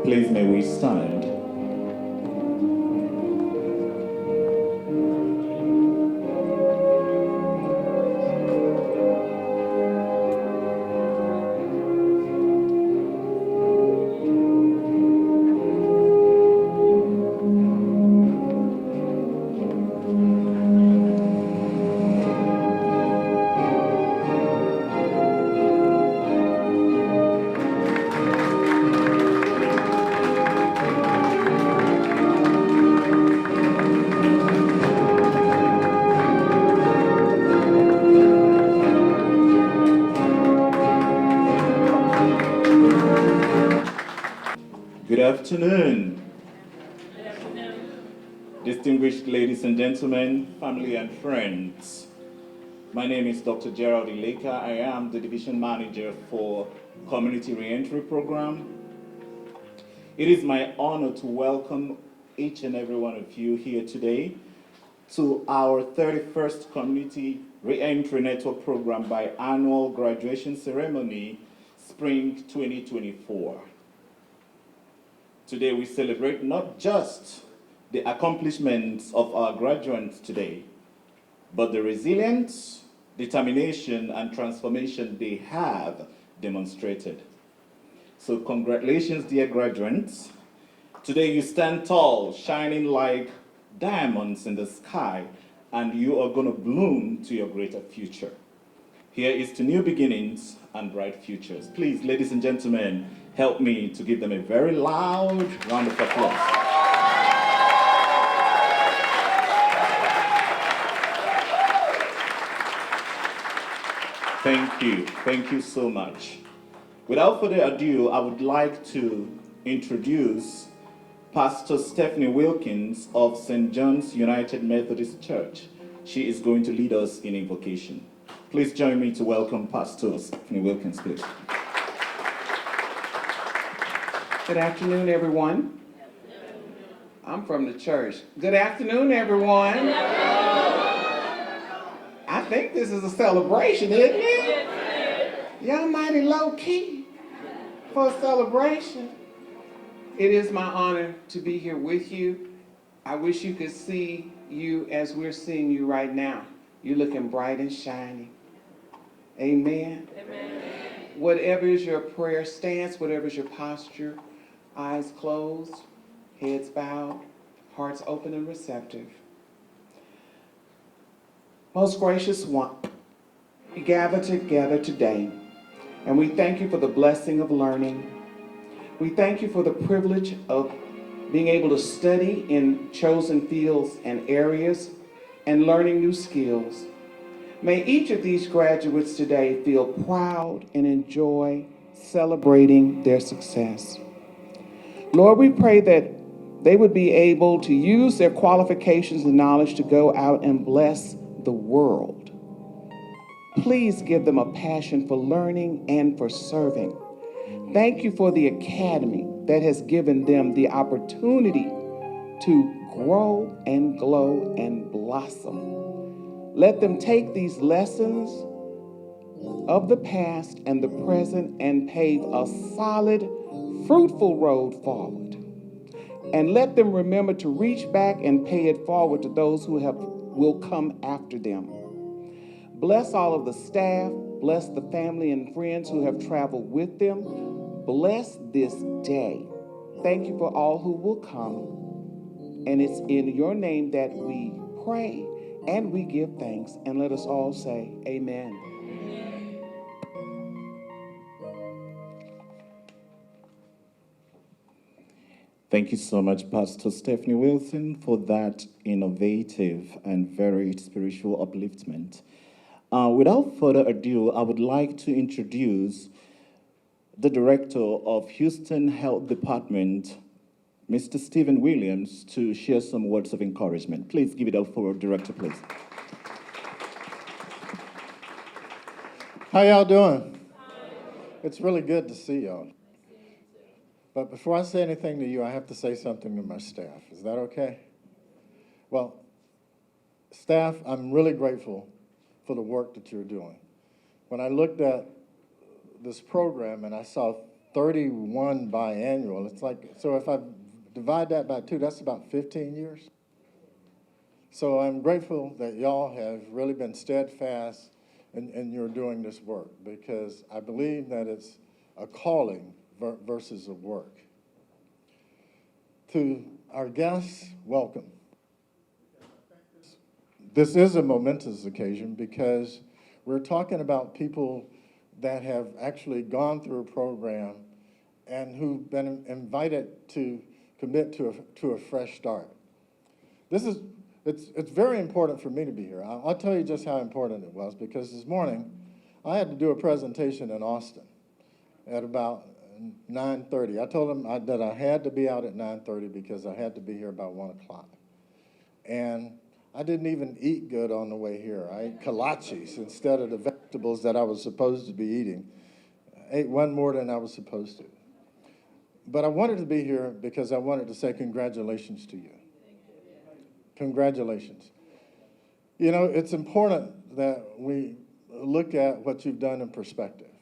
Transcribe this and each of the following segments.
Please may we stand. Good afternoon. Distinguished ladies and gentlemen, family and friends. My name is Dr. Gerald Ileka. I am the Division Manager for Community Reentry Program. It is my honor to welcome each and every one of you here today to our 31st Community Reentry Network Program biannual graduation ceremony, Spring 2024. Today we celebrate not just the accomplishments of our graduates today, but the resilience, determination, and transformation they have demonstrated. So congratulations, dear graduates. Today you stand tall, shining like diamonds in the sky, and you are going to bloom to your greater future. Here is to new beginnings and bright futures. Please, ladies and gentlemen, help me to give them a very loud round of applause. Thank you so much. Without further ado, I would like to introduce Pastor Stephanie Wilkins of St. John's United Methodist Church. She is going to lead us in invocation. Please join me to welcome Pastor Stephanie Wilkins, please. Good afternoon, everyone. I'm from the church. Good afternoon, everyone. I think this is a celebration, isn't it? Y'all mighty low key for a celebration. It is my honor to be here with you. I wish you could see you as we're seeing you right now. You're looking bright and shiny. Amen. Amen. Whatever is your prayer stance, whatever is your posture, eyes closed, heads bowed, hearts open and receptive. Most gracious one, we gather together today, and we thank you for the blessing of learning. We thank you for the privilege of being able to study in chosen fields and areas and learning new skills. May each of these graduates today feel proud and enjoy celebrating their success. Lord, we pray that they would be able to use their qualifications and knowledge to go out and bless the world. Please give them a passion for learning and for serving. Thank you for the academy that has given them the opportunity to grow and glow and blossom. Let them take these lessons of the past and the present and pave a solid, fruitful road forward. And let them remember to reach back and pay it forward to those who will come after them. Bless all of the staff, bless the family and friends who have traveled with them. Bless this day. Thank you for all who will come. And it's in your name that we pray and we give thanks. And let us all say amen. Amen. Thank you so much, Pastor Stephanie Wilson, for that innovative and very spiritual upliftment. Without further ado, I would like to introduce the Director of Houston Health Department, Mr. Stephen Williams, to share some words of encouragement. Please give it up for our Director, please. How y'all doing? It's really good to see y'all. But before I say anything to you, I have to say something to my staff. Is that okay? Well, staff, I'm really grateful for the work that you're doing. When I looked at this program and I saw 31 biannual. It's like, so if I divide that by 2, that's about 15 years. So I'm grateful that y'all have really been steadfast in your doing this work, because I believe that it's a calling versus a work. To our guests, welcome. This is a momentous occasion because we're talking about people that have actually gone through a program and who've been invited to commit to a fresh start. It's very important for me to be here. I'll tell you just how important it was, because this morning I had to do a presentation in Austin at about 9:30. I told them that I had to be out at 9:30 because I had to be here by 1 o'clock. And I didn't even eat good on the way here. I ate kolaches instead of the vegetables that I was supposed to be eating. I ate one more than I was supposed to. But I wanted to be here because I wanted to say congratulations to you. Congratulations. You know, it's important that we look at what you've done in perspective.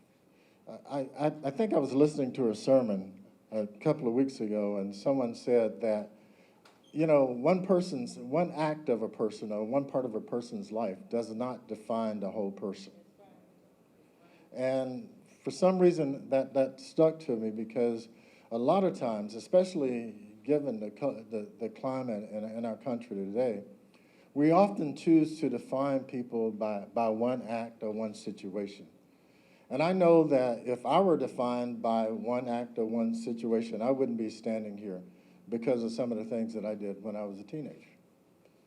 I think I was listening to a sermon a couple of weeks ago, and someone said that, you know, one act of a person or one part of a person's life does not define the whole person. And for some reason, that stuck to me, because a lot of times, especially given the climate in our country today, we often choose to define people by one act or one situation. And I know that if I were defined by one act or one situation, I wouldn't be standing here because of some of the things that I did when I was a teenager.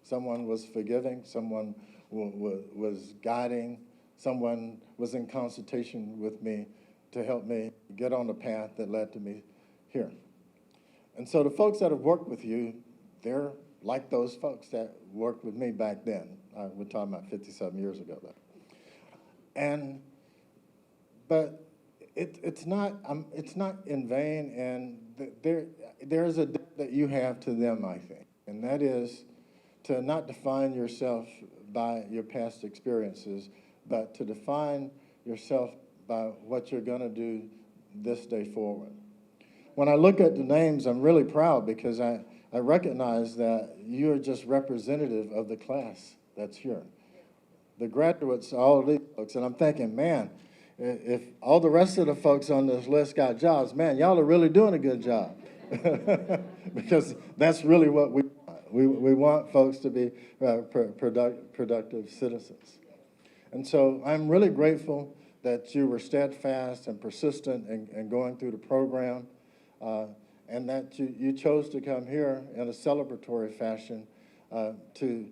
Someone was forgiving, someone was guiding, someone was in consultation with me to help me get on the path that led to me here. And so the folks that have worked with you, they're like those folks that worked with me back then. We're talking about 57 years ago, though. But it's not in vain, and there is a debt that you have to them, I think, and that is to not define yourself by your past experiences, but to define yourself by what you're going to do this day forward. When I look at the names, I'm really proud, because I recognize that you're just representative of the class that's here. The graduates, all of these folks, and I'm thinking, man, if all the rest of the folks on this list got jobs, man, y'all are really doing a good job. Because that's really what we want. We want folks to be productive citizens. And so I'm really grateful that you were steadfast and persistent in going through the program, and that you chose to come here in a celebratory fashion to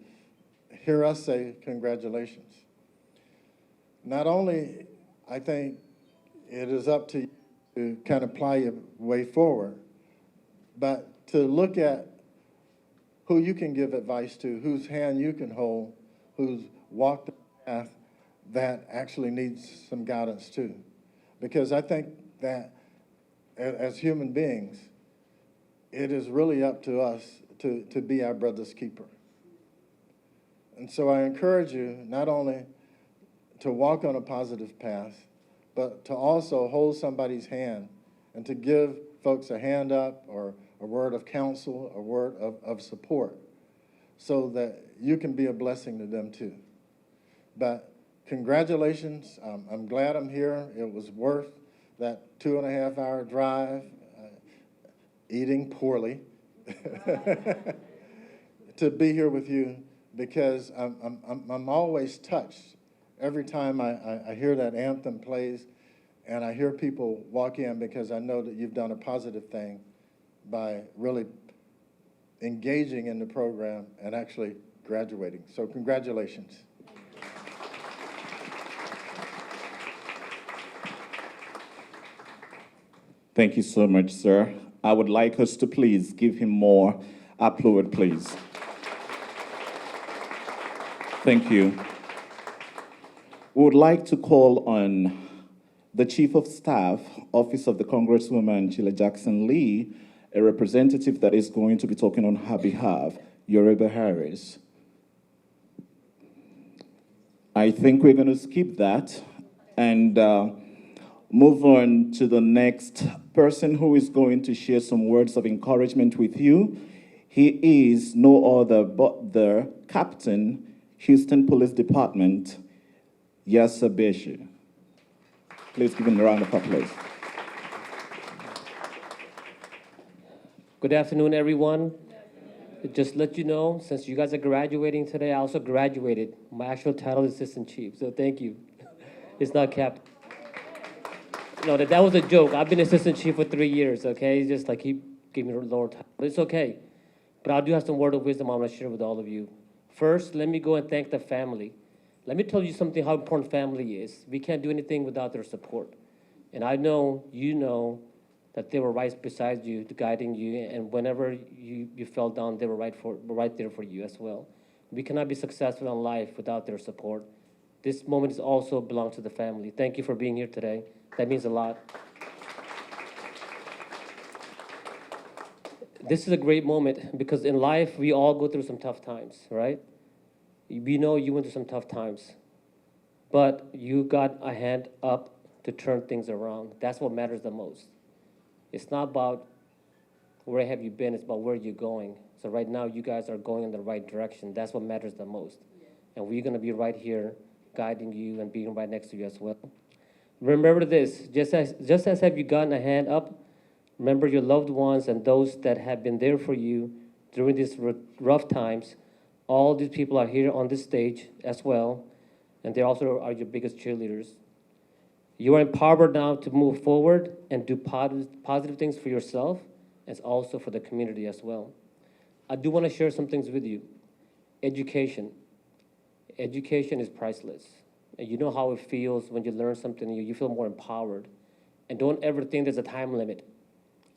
hear us say congratulations. Not only, I think it is up to you to kind of ply your way forward, but to look at who you can give advice to, whose hand you can hold, who's walked the path that actually needs some guidance too. Because I think that as human beings, it is really up to us to be our brother's keeper. And so I encourage you not only to walk on a positive path, but to also hold somebody's hand and to give folks a hand up or a word of counsel, a word of support, so that you can be a blessing to them too. But congratulations, I'm glad I'm here. It was worth that 2.5-hour drive, eating poorly, to be here with you, because I'm always touched every time I hear that anthem plays and I hear people walk in, because I know that you've done a positive thing by really engaging in the program and actually graduating. So congratulations. Thank you so much, sir. I would like us to please give him more applause, please. Thank you. We would like to call on the Chief of Staff, Office of the Congresswoman Sheila Jackson Lee, a representative that is going to be talking on her behalf, Yoruba Harris. I think we're going to skip that and move on to the next person who is going to share some words of encouragement with you. He is no other but the Captain, Houston Police Department, Yasser Beshi. Please give him a round of applause. Good afternoon, everyone. Just let you know, since you guys are graduating today, I also graduated. My actual title is Assistant Chief, so thank you. It's not Captain. No, that was a joke. I've been Assistant Chief for 3 years, okay? It's just like he gave me a lower title. But it's okay. But I do have some word of wisdom I want to share with all of you. First, let me go and thank the family. Let me tell you something how important family is. We can't do anything without their support. And I know, you know, that they were right beside you, guiding you, and whenever you fell down, they were right there for you as well. We cannot be successful in life without their support. This moment is also belongs to the family. Thank you for being here today. That means a lot. This is a great moment because in life, we all go through some tough times, right? We know you went through some tough times, but you got a hand up to turn things around. That's what matters the most. It's not about where have you been, it's about where you're going. So right now, you guys are going in the right direction. That's what matters the most. And we're gonna be right here guiding you and being right next to you as well. Remember this, just as have you gotten a hand up, remember your loved ones and those that have been there for you during these rough times. All these people are here on this stage as well, and they also are your biggest cheerleaders. You are empowered now to move forward and do positive things for yourself and also for the community as well. I do want to share some things with you. Education. Education is priceless. And you know how it feels when you learn something new. You feel more empowered. And don't ever think there's a time limit.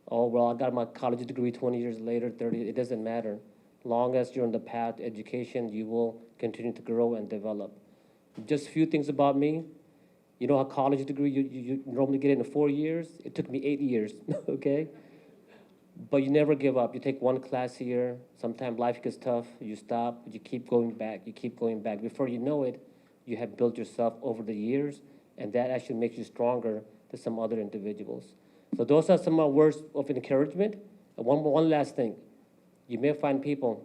Oh, well, I got my college degree 20 years later, 30, it doesn't matter. Long as you're on the path to education, you will continue to grow and develop. Just a few things about me. You know, a college degree, you normally get it in 4 years. It took me 8 years, okay? But you never give up. You take one class here. Sometimes life gets tough. You stop. You keep going back. You keep going back. Before you know it, you have built yourself over the years, and that actually makes you stronger than some other individuals. So those are some of my words of encouragement. And one last thing. You may find people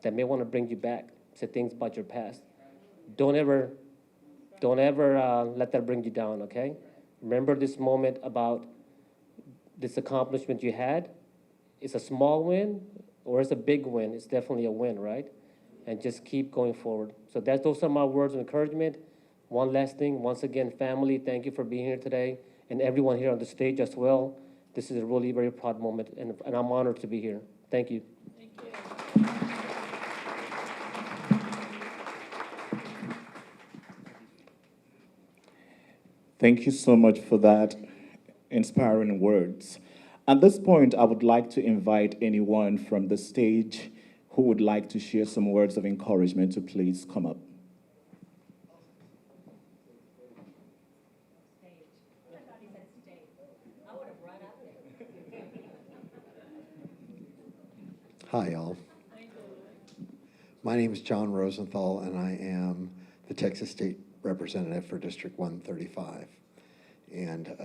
that may want to bring you back, say things about your past. Don't ever let that bring you down, okay? Remember this moment about this accomplishment you had. It's a small win or it's a big win. It's definitely a win, right? And just keep going forward. So those are my words of encouragement. One last thing, once again, family, thank you for being here today. And everyone here on the stage as well. This is a really very proud moment, and I'm honored to be here. Thank you. Thank you. Thank you so much for that inspiring words. At this point, I would like to invite anyone from the stage who would like to share some words of encouragement to please come up. Hi, y'all. My name is John Rosenthal, and I am the Texas State Representative for District 135. And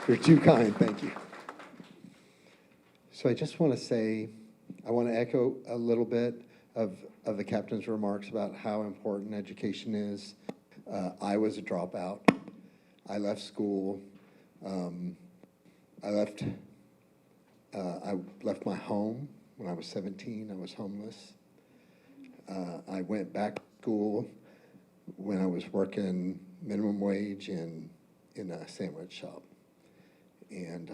you're too kind, thank you. So I just want to say, I want to echo a little bit of the captain's remarks about how important education is. I was a dropout. I left school. I left my home when I was 17. I was homeless. I went back to school when I was working minimum wage in a sandwich shop. And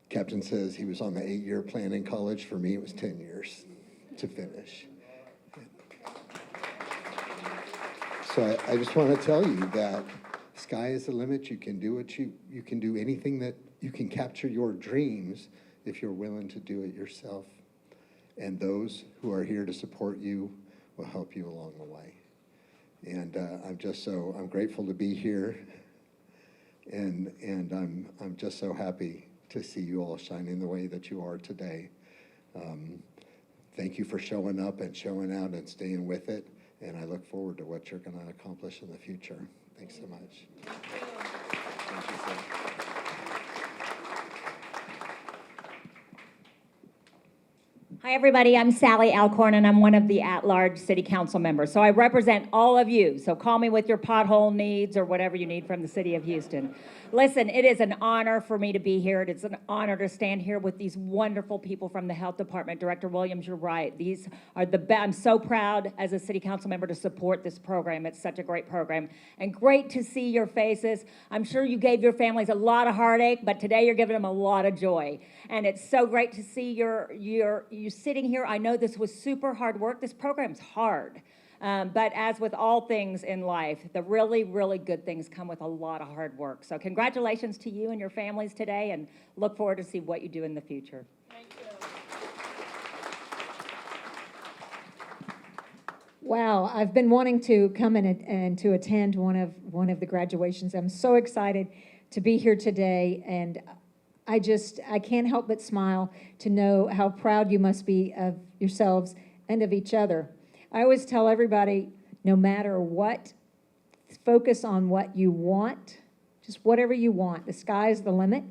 Captain says he was on the 8-year plan in college. For me, it was 10 years to finish. So I just want to tell you that sky is the limit. You can do it. You can do anything that you can capture your dreams if you're willing to do it yourself. And those who are here to support you will help you along the way. And I'm grateful to be here. And I'm just so happy to see you all shining the way that you are today. Thank you for showing up and showing out and staying with it. and I look forward to what you're going to accomplish in the future. Thanks so much. Thank you, sir. Hi, everybody. I'm Sally Alcorn, and I'm one of the at-large city council members. So I represent all of you. So call me with your pothole needs or whatever you need from the city of Houston. Listen, it is an honor for me to be here. It's an honor to stand here with these wonderful people from the health department. Director Williams, you're right. These are the best. I'm so proud as a city council member to support this program. It's such a great program. And great to see your faces. I'm sure you gave your families a lot of heartache, but today you're giving them a lot of joy. And it's so great to see you sitting here. I know this was super hard work. This program's hard. But as with all things in life, the really, really good things come with a lot of hard work. So congratulations to you and your families today, and look forward to see what you do in the future. Wow, I've been wanting to come in and to attend one of the graduations. I'm so excited to be here today, and I can't help but smile to know how proud you must be of yourselves and of each other. I always tell everybody, no matter what, focus on what you want, just whatever you want. The sky's the limit.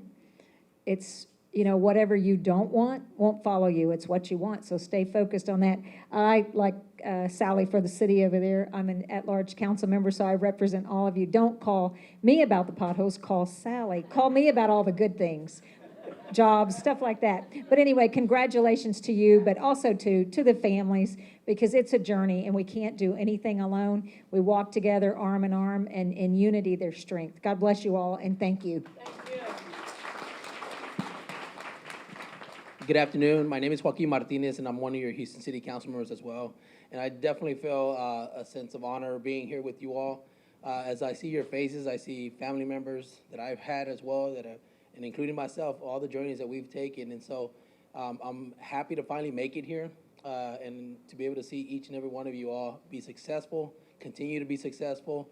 It's, whatever you don't want won't follow you. It's what you want, so stay focused on that. I, like Sally for the city over there, I'm an at-large council member, so I represent all of you. Don't call me about the potholes, call Sally. Call me about all the good things. Jobs, stuff like that. But anyway, congratulations to you, but also to the families, because it's a journey and we can't do anything alone. We walk together arm in arm, and in unity there's strength. God bless you all, and thank you. Good afternoon. My name is Joaquin Martinez, and I'm one of your Houston City Council members as well. And I definitely feel a sense of honor being here with you all. As I see your faces, I see family members that I've had as well, and including myself, all the journeys that we've taken. And so I'm happy to finally make it here and to be able to see each and every one of you all be successful, continue to be successful.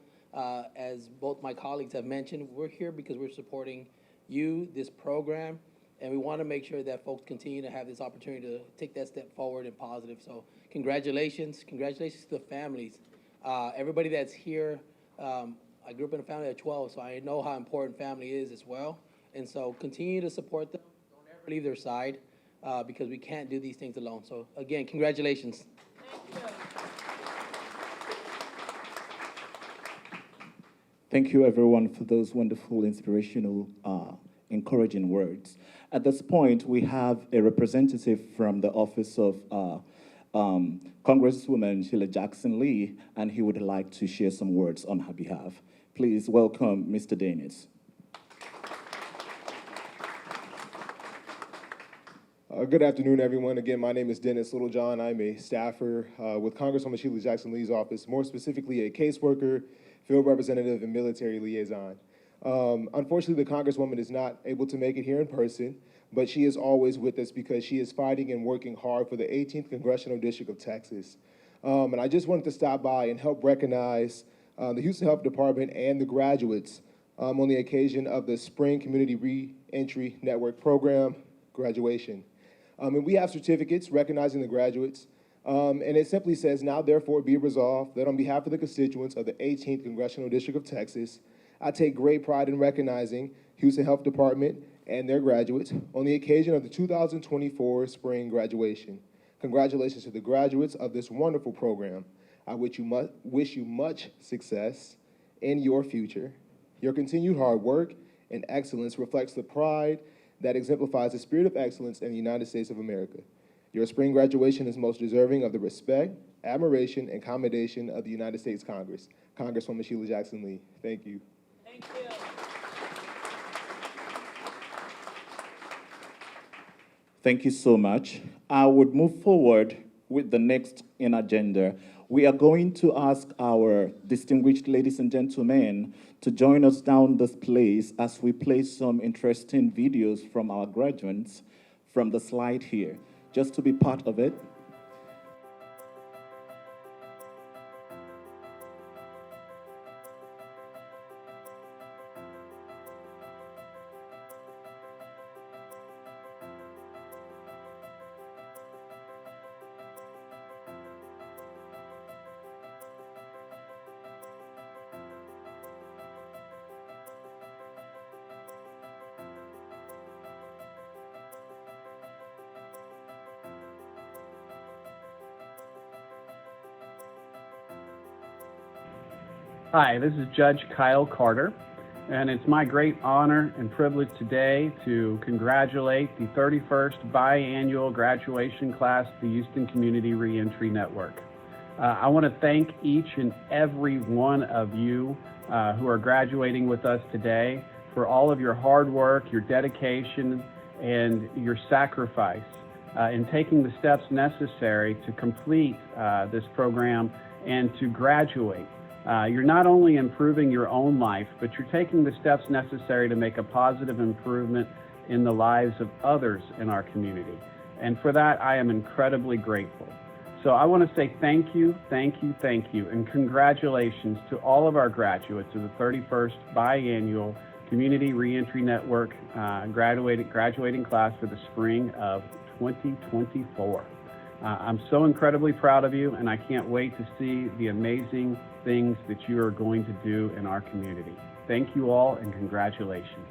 As both my colleagues have mentioned, we're here because we're supporting you, this program, and we want to make sure that folks continue to have this opportunity to take that step forward and positive. So congratulations to the families. Everybody that's here, I grew up in a family of 12, so I know how important family is as well. And so continue to support them. Don't ever leave their side because we can't do these things alone. So again, congratulations. Thank you, everyone, for those wonderful, inspirational, encouraging words. At this point, we have a representative from the office of Congresswoman Sheila Jackson Lee, and he would like to share some words on her behalf. Please welcome Mr. Dennis. Good afternoon, everyone. Again, my name is Dennis Littlejohn. I'm a staffer with Congresswoman Sheila Jackson Lee's office, more specifically a caseworker, field representative, and military liaison. Unfortunately, the Congresswoman is not able to make it here in person, but she is always with us because she is fighting and working hard for the 18th Congressional District of Texas. And I just wanted to stop by and help recognize the Houston Health Department and the graduates on the occasion of the Spring Community Re-Entry Network Program graduation. And we have certificates recognizing the graduates, and it simply says, now therefore be resolved that on behalf of the constituents of the 18th Congressional District of Texas, I take great pride in recognizing Houston Health Department and their graduates on the occasion of the 2024 spring graduation. Congratulations to the graduates of this wonderful program. I wish you much success in your future. Your continued hard work and excellence reflects the pride that exemplifies the spirit of excellence in the United States of America. Your spring graduation is most deserving of the respect, admiration, and commendation of the United States Congress. Congresswoman Sheila Jackson Lee, thank you. Thank you. Thank you so much. I would move forward with the next in agenda. We are going to ask our distinguished ladies and gentlemen to join us down this place as we play some interesting videos from our graduates from the slide here, just to be part of it. Hi, this is Judge Kyle Carter, and it's my great honor and privilege today to congratulate the 31st biannual graduation class of the Houston Community Reentry Network. I want to thank each and every one of you who are graduating with us today for all of your hard work, your dedication, and your sacrifice in taking the steps necessary to complete this program and to graduate. You're not only improving your own life, but you're taking the steps necessary to make a positive improvement in the lives of others in our community. And for that, I am incredibly grateful. So I want to say thank you, thank you, thank you, and congratulations to all of our graduates of the 31st biannual Community Reentry Network graduating class for the spring of 2024. I'm so incredibly proud of you, and I can't wait to see the amazing things that you are going to do in our community. Thank you all, and congratulations.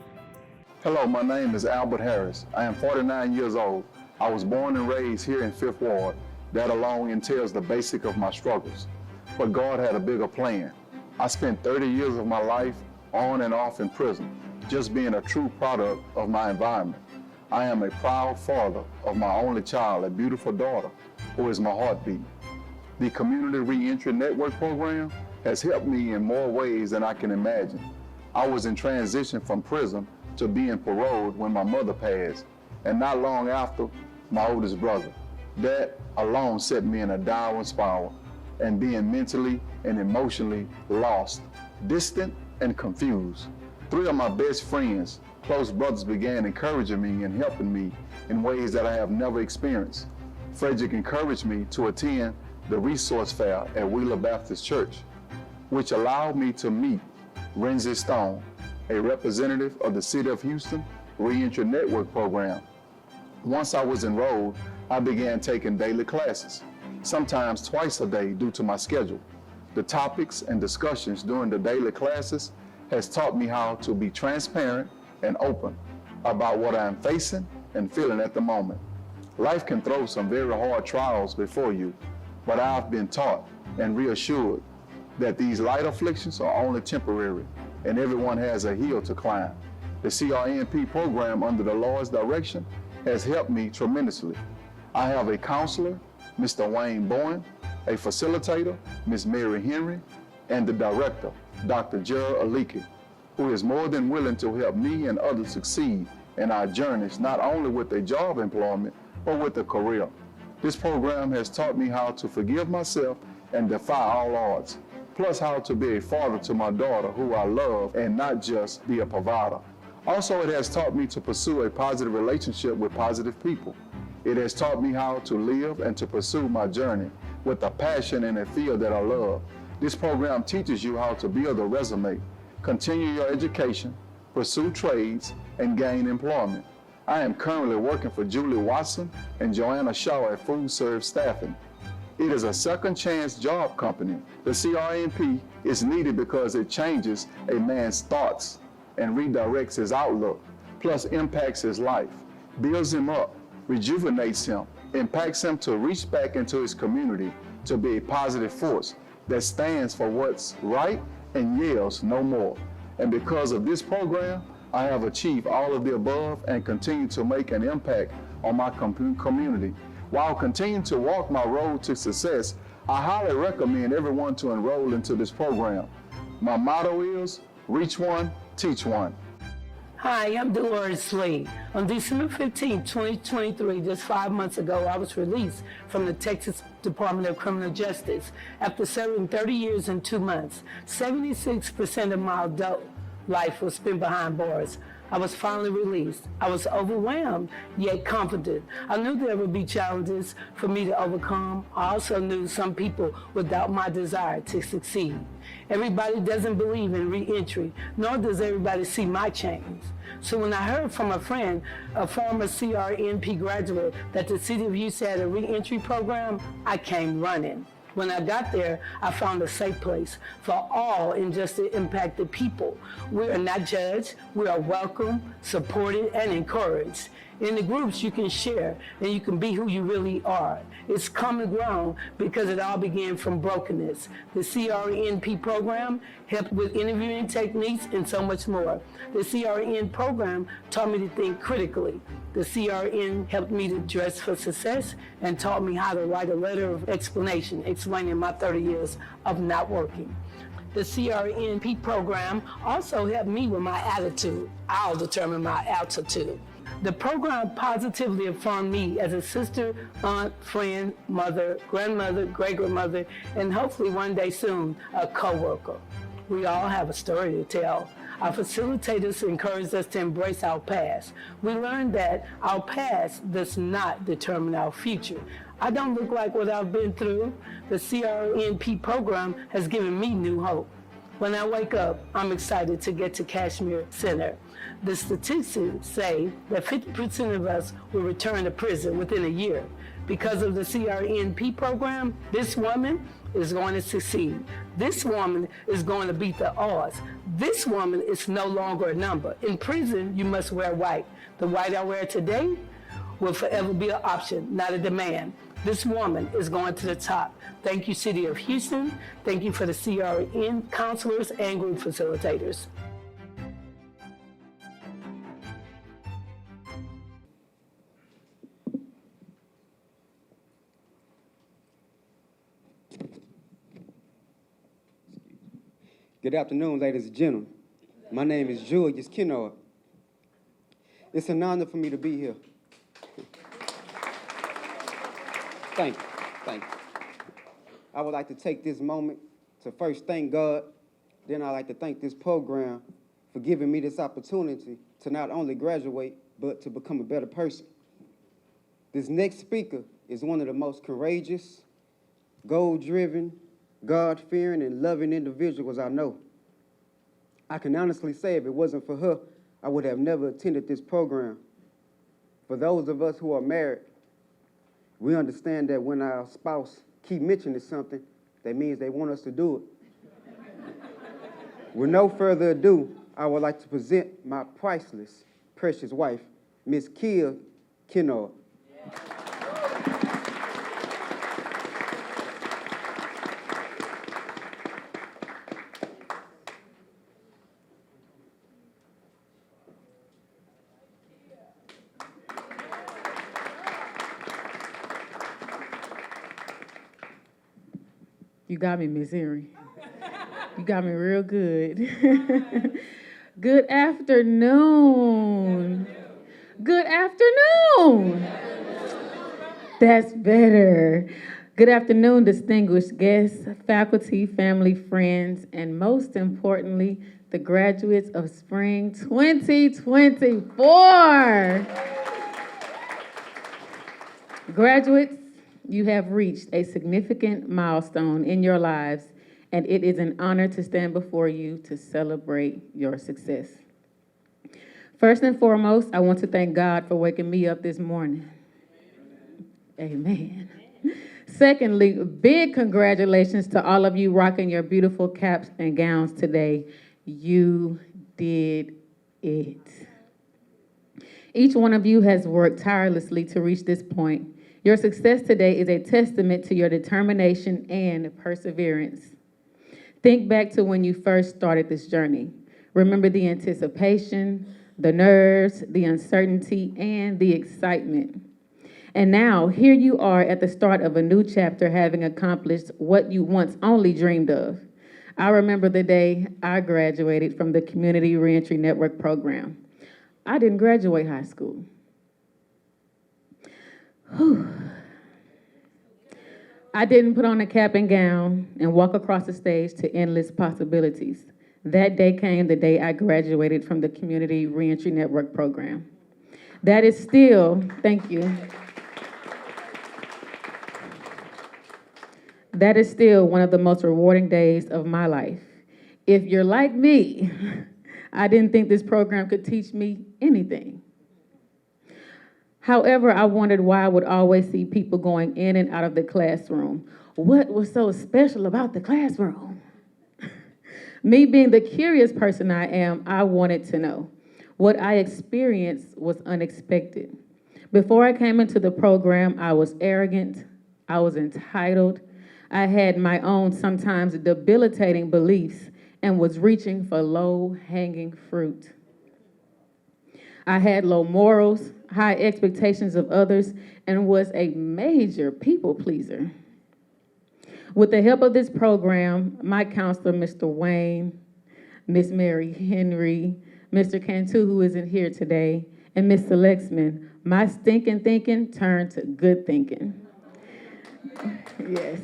Hello, my name is Albert Harris. I am 49 years old. I was born and raised here in Fifth Ward. That alone entails the basic of my struggles. But God had a bigger plan. I spent 30 years of my life on and off in prison, just being a true product of my environment. I am a proud father of my only child, a beautiful daughter, who is my heartbeat. The Community Reentry Network program has helped me in more ways than I can imagine. I was in transition from prison to being paroled when my mother passed, and not long after, my oldest brother. That alone set me in a downward spiral, and being mentally and emotionally lost, distant, and confused. 3 of my best friends, close brothers, began encouraging me and helping me in ways that I have never experienced. Frederick encouraged me to attend the resource fair at Wheeler Baptist Church, which allowed me to meet Renzi Stone, a representative of the City of Houston Reentry Network program. Once I was enrolled, I began taking daily classes, sometimes twice a day due to my schedule. The topics and discussions during the daily classes has taught me how to be transparent and open about what I am facing and feeling at the moment. Life can throw some very hard trials before you, but I've been taught and reassured that these light afflictions are only temporary and everyone has a hill to climb. The CRNP program under the Lord's direction has helped me tremendously. I have a counselor, Mr. Wayne Bowen, a facilitator, Ms. Mary Henry, and the director, Dr. Gerald Aliki, who is more than willing to help me and others succeed in our journeys, not only with a job employment, but with a career. This program has taught me how to forgive myself and defy all odds, plus how to be a father to my daughter who I love and not just be a provider. Also, it has taught me to pursue a positive relationship with positive people. It has taught me how to live and to pursue my journey with a passion in a field that I love. This program teaches you how to build a resume, continue your education, pursue trades, and gain employment. I am currently working for Julie Watson and Joanna Shaw at Food Serve Staffing. It is a second chance job company. The CRNP is needed because it changes a man's thoughts and redirects his outlook, plus impacts his life, builds him up, rejuvenates him, impacts him to reach back into his community to be a positive force that stands for what's right and yells no more. And because of this program, I have achieved all of the above and continue to make an impact on my community. While continuing to walk my road to success, I highly recommend everyone to enroll into this program. My motto is, reach one, teach one. Hi, I'm Dolores Lee. On December 15, 2023, just 5 months ago, I was released from the Texas Department of Criminal Justice after serving 30 years and 2 months. 76% of my adult life was spent behind bars. I was finally released. I was overwhelmed, yet confident. I knew there would be challenges for me to overcome. I also knew some people would doubt my desire to succeed. Everybody doesn't believe in re-entry, nor does everybody see my change. So when I heard from a friend, a former CRNP graduate, that the City of Houston had a re-entry program, I came running. When I got there, I found a safe place for all injustice impacted people. We are not judged, we are welcome, supported, and encouraged. In the groups, you can share and you can be who you really are. It's common ground because it all began from brokenness. The CRNP program helped with interviewing techniques and so much more. The CRN program taught me to think critically. The CRN helped me to dress for success and taught me how to write a letter of explanation explaining my 30 years of not working. The CRNP program also helped me with my attitude. I'll determine my altitude. The program positively affirmed me as a sister, aunt, friend, mother, grandmother, great-grandmother, and hopefully one day soon, a coworker. We all have a story to tell. Our facilitators encouraged us to embrace our past. We learned that our past does not determine our future. I don't look like what I've been through. The CRNP program has given me new hope. When I wake up, I'm excited to get to Kashmir Center. The statistics say that 50% of us will return to prison within a year. Because of the CRNP program, this woman is going to succeed. This woman is going to beat the odds. This woman is no longer a number. In prison, you must wear white. The white I wear today will forever be an option, not a demand. This woman is going to the top. Thank you, City of Houston. Thank you for the CRN counselors and group facilitators. Good afternoon, ladies and gentlemen. My name is Julius Kennard. It's an honor for me to be here. Thank you. Thank you. I would like to take this moment to first thank God, then I'd like to thank this program for giving me this opportunity to not only graduate, but to become a better person. This next speaker is one of the most courageous, goal-driven, God-fearing, and loving individuals I know. I can honestly say if it wasn't for her, I would have never attended this program. For those of us who are married, we understand that when our spouse keep mentioning something, that means they want us to do it. With no further ado, I would like to present my priceless, precious wife, Miss Kia Kennard. You got me, Miss Henry. You got me real good. Good afternoon. Good afternoon. That's better. Good afternoon, distinguished guests, faculty, family, friends, and most importantly, the graduates of Spring 2024. Graduates, you have reached a significant milestone in your lives, and it is an honor to stand before you to celebrate your success. First and foremost, I want to thank God for waking me up this morning. Amen. Secondly, big congratulations to all of you rocking your beautiful caps and gowns today. You did it. Each one of you has worked tirelessly to reach this point. Your success today is a testament to your determination and perseverance. Think back to when you first started this journey. Remember the anticipation, the nerves, the uncertainty, and the excitement. And now, here you are at the start of a new chapter, having accomplished what you once only dreamed of. I remember the day I graduated from the Community Reentry Network program. I didn't graduate high school. Whew. I didn't put on a cap and gown and walk across the stage to endless possibilities. That day came the day I graduated from the Community Reentry Network program. That is still, thank you. That is still one of the most rewarding days of my life. If you're like me, I didn't think this program could teach me anything. However, I wondered why I would always see people going in and out of the classroom, What was so special about the classroom? Me being the curious person I am, I wanted to know. What I experienced was unexpected. Before I came into the program, I was arrogant, I was entitled, I had my own sometimes debilitating beliefs and was reaching for low-hanging fruit. I had low morals, high expectations of others, and was a major people pleaser. With the help of this program, my counselor, Mr. Wayne, Miss Mary Henry, Mr. Cantu, who isn't here today, and Ms. Selexman, my stinking thinking turned to good thinking. Yes.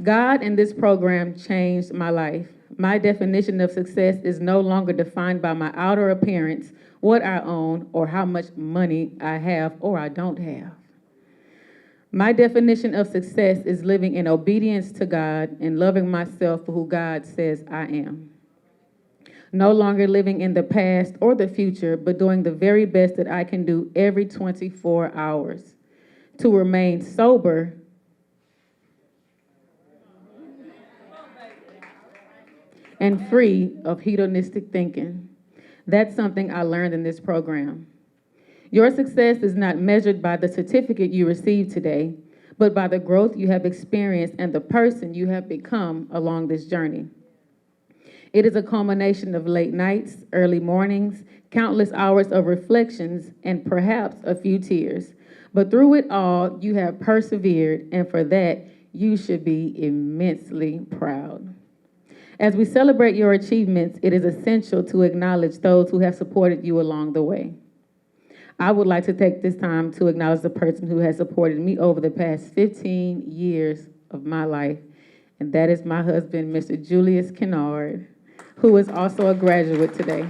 God and this program changed my life. My definition of success is no longer defined by my outer appearance, what I own, or how much money I have or I don't have. My definition of success is living in obedience to God and loving myself for who God says I am. No longer living in the past or the future, but doing the very best that I can do every 24 hours. To remain sober and free of hedonistic thinking. That's something I learned in this program. Your success is not measured by the certificate you received today, but by the growth you have experienced and the person you have become along this journey. It is a culmination of late nights, early mornings, countless hours of reflections, and perhaps a few tears. But through it all, you have persevered, and for that, you should be immensely proud. As we celebrate your achievements, it is essential to acknowledge those who have supported you along the way. I would like to take this time to acknowledge the person who has supported me over the past 15 years of my life, and that is my husband, Mr. Julius Kennard, who is also a graduate today.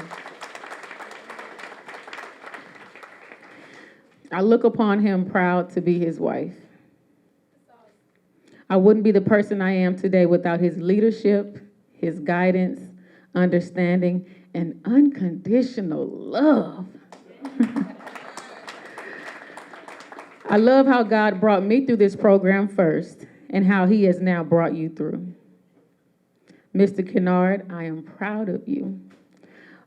I look upon him proud to be his wife. I wouldn't be the person I am today without his leadership, his guidance, understanding, and unconditional love. I love how God brought me through this program first and how he has now brought you through. Mr. Kennard, I am proud of you.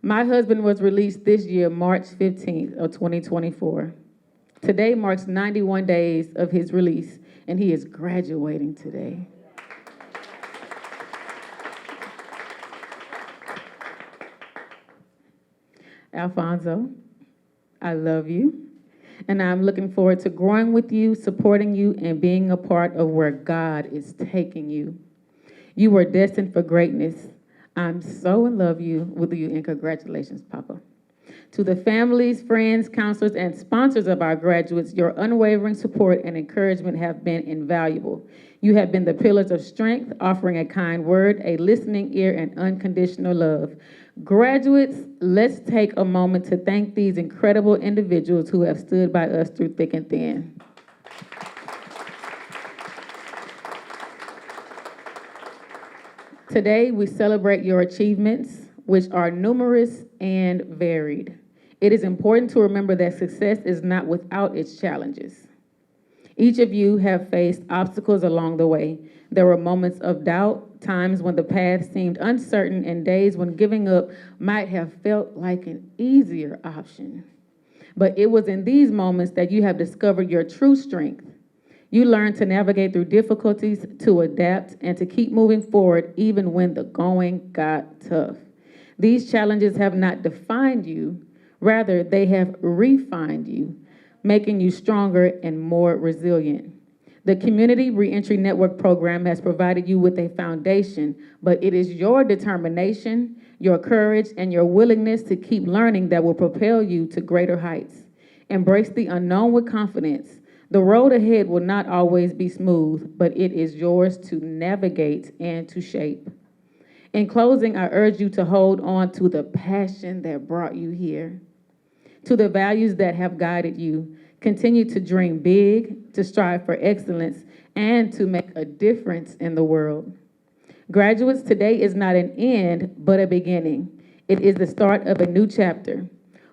My husband was released this year, March 15th of 2024. Today marks 91 days of his release, and he is graduating today. Alfonso, I love you, and I'm looking forward to growing with you, supporting you, and being a part of where God is taking you. You were destined for greatness. I'm so in love with you, and congratulations, Papa. To the families, friends, counselors, and sponsors of our graduates, your unwavering support and encouragement have been invaluable. You have been the pillars of strength, offering a kind word, a listening ear, and unconditional love. Graduates, let's take a moment to thank these incredible individuals who have stood by us through thick and thin. Today, we celebrate your achievements, which are numerous and varied. It is important to remember that success is not without its challenges. Each of you have faced obstacles along the way. There were moments of doubt, times when the path seemed uncertain, and days when giving up might have felt like an easier option. But it was in these moments that you have discovered your true strength. You learned to navigate through difficulties, to adapt, and to keep moving forward even when the going got tough. These challenges have not defined you, rather they have refined you, making you stronger and more resilient. The Community Reentry Network program has provided you with a foundation, but it is your determination, your courage, and your willingness to keep learning that will propel you to greater heights. Embrace the unknown with confidence. The road ahead will not always be smooth, but it is yours to navigate and to shape. In closing, I urge you to hold on to the passion that brought you here, to the values that have guided you. Continue to dream big, to strive for excellence, and to make a difference in the world. Graduates, today is not an end, but a beginning. It is the start of a new chapter,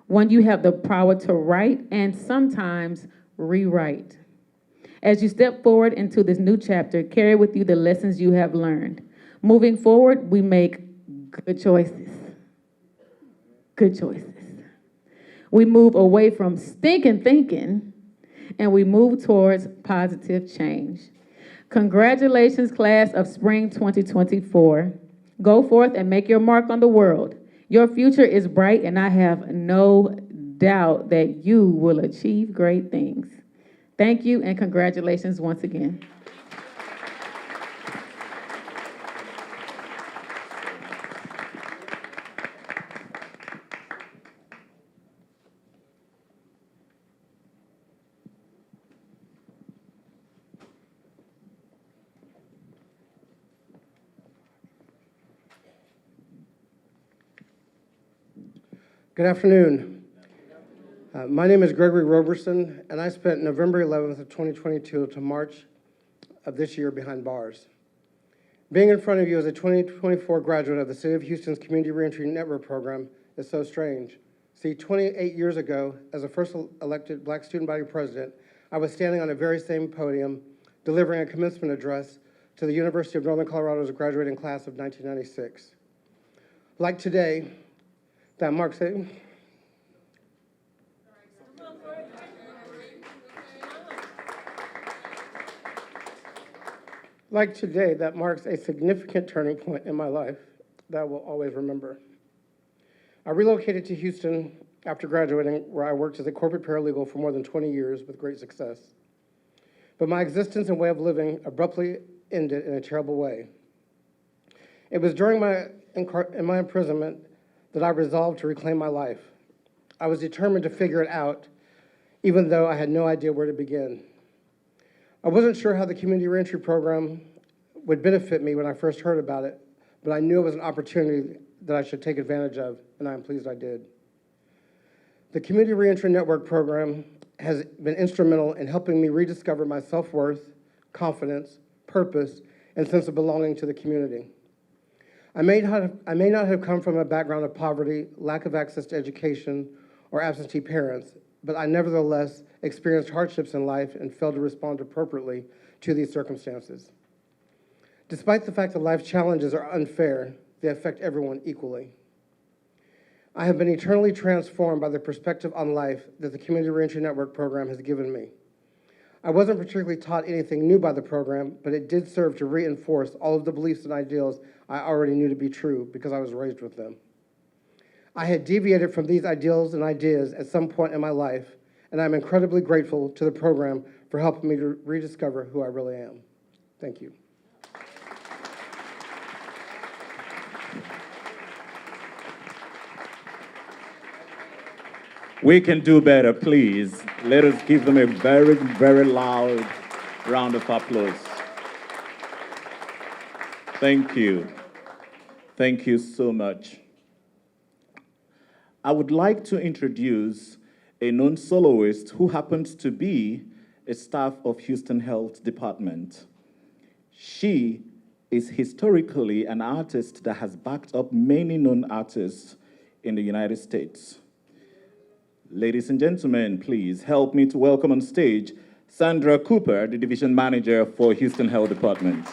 one you have the power to write and sometimes rewrite. As you step forward into this new chapter, carry with you the lessons you have learned. Moving forward, we make good choices. Good choices. We move away from stinking thinking and we move towards positive change. Congratulations, class of spring 2024. Go forth and make your mark on the world. Your future is bright, and I have no doubt that you will achieve great things. Thank you, and congratulations once again. Good afternoon. My name is Gregory Roberson, and I spent November 11th of 2022 to March of this year behind bars. Being in front of you as a 2024 graduate of the City of Houston's Community Reentry Network program is so strange. See, 28 years ago, as the first elected Black student body president, I was standing on the very same podium delivering a commencement address to the University of Northern Colorado's graduating class of 1996. Like today, that marks a Like today, that marks a significant turning point in my life that I will always remember. I relocated to Houston after graduating, where I worked as a corporate paralegal for more than 20 years with great success. But my existence and way of living abruptly ended in a terrible way. It was during my imprisonment that I resolved to reclaim my life. I was determined to figure it out, even though I had no idea where to begin. I wasn't sure how the community reentry program would benefit me when I first heard about it, but I knew it was an opportunity that I should take advantage of, and I'm pleased I did. The Community Reentry Network program has been instrumental in helping me rediscover my self-worth, confidence, purpose, and sense of belonging to the community. I may not have come from a background of poverty, lack of access to education, or absentee parents, but I nevertheless experienced hardships in life and failed to respond appropriately to these circumstances. Despite the fact that life challenges are unfair, they affect everyone equally. I have been eternally transformed by the perspective on life that the Community Reentry Network program has given me. I wasn't particularly taught anything new by the program, but it did serve to reinforce all of the beliefs and ideals I already knew to be true because I was raised with them. I had deviated from these ideals and ideas at some point in my life, and I'm incredibly grateful to the program for helping me to rediscover who I really am. Thank you. We can do better, please. Let us give them a very, very loud round of applause. Thank you. Thank you so much. I would like to introduce a known soloist who happens to be a staff of Houston Health Department. She is historically an artist that has backed up many known artists in the United States. Ladies and gentlemen, please help me to welcome on stage Sandra Cooper, the Division Manager for Houston Health Department.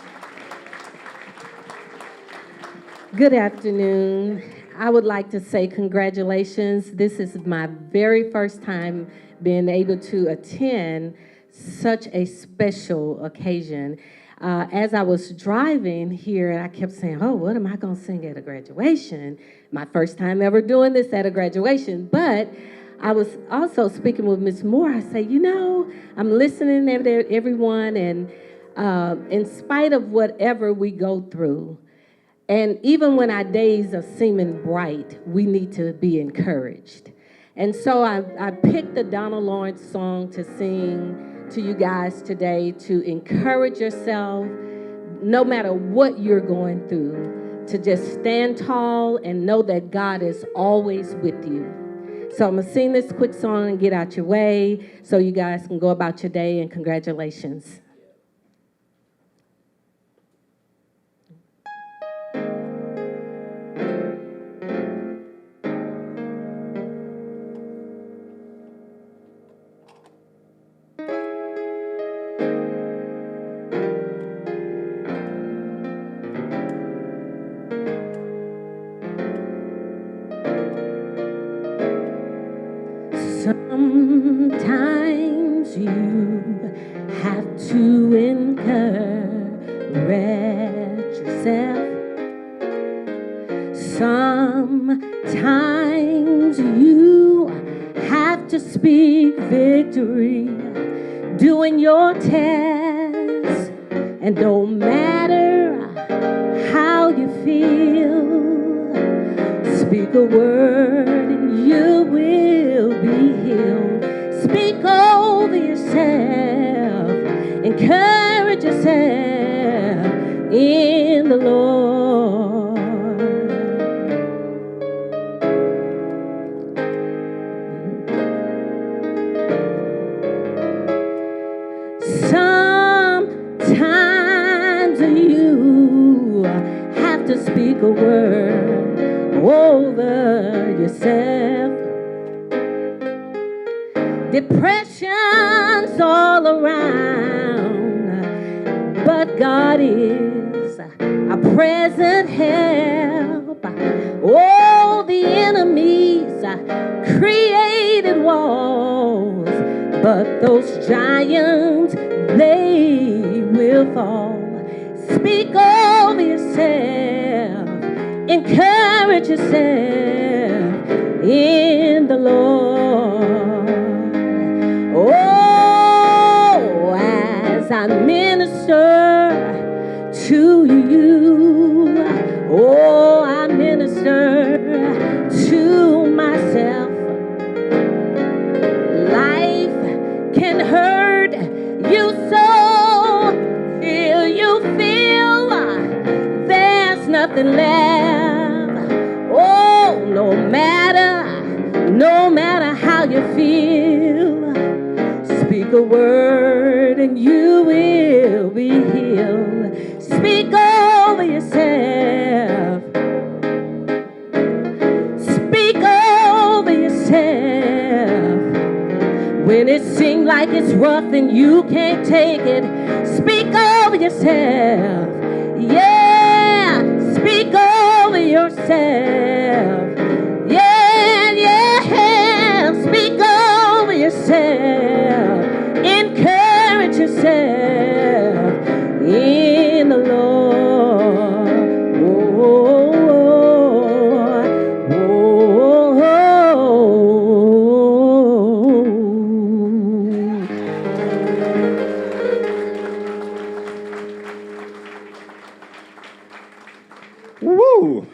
Good afternoon. I would like to say congratulations. This is my very first time being able to attend such a special occasion. As I was driving here, I kept saying, oh, what am I going to sing at a graduation? My first time ever doing this at a graduation. But I was also speaking with Ms. Moore. I say, you know, I'm listening to everyone, and in spite of whatever we go through, and even when our days are seeming bright, we need to be encouraged. And so I picked the Donald Lawrence song to sing to you guys today to encourage yourself, no matter what you're going through, to just stand tall and know that God is always with you. So I'm going to sing this quick song and get out your way so you guys can go about your day, and congratulations. Sometimes you have to encourage yourself. Sometimes you have to speak victory, doing your task, and no matter how you feel, speak a word and you will be healed. Speak over yourself, encourage yourself in the Lord. Sometimes you have to speak a word over yourself. Depression's all around, but God is a present help. Oh, the enemies created walls, but those giants, they will fall. Speak over yourself, encourage yourself in the Lord. Oh, as I minister to you, oh, I minister to myself. Life can hurt you so till you feel there's nothing left. Oh, no matter how you feel, speak a word and you will be healed. Speak over yourself. Speak over yourself. When it seems like it's rough and you can't take it, speak over yourself. Yeah, speak over yourself. Yeah, yeah, speak over yourself. Encourage yourself in the Lord. Woo!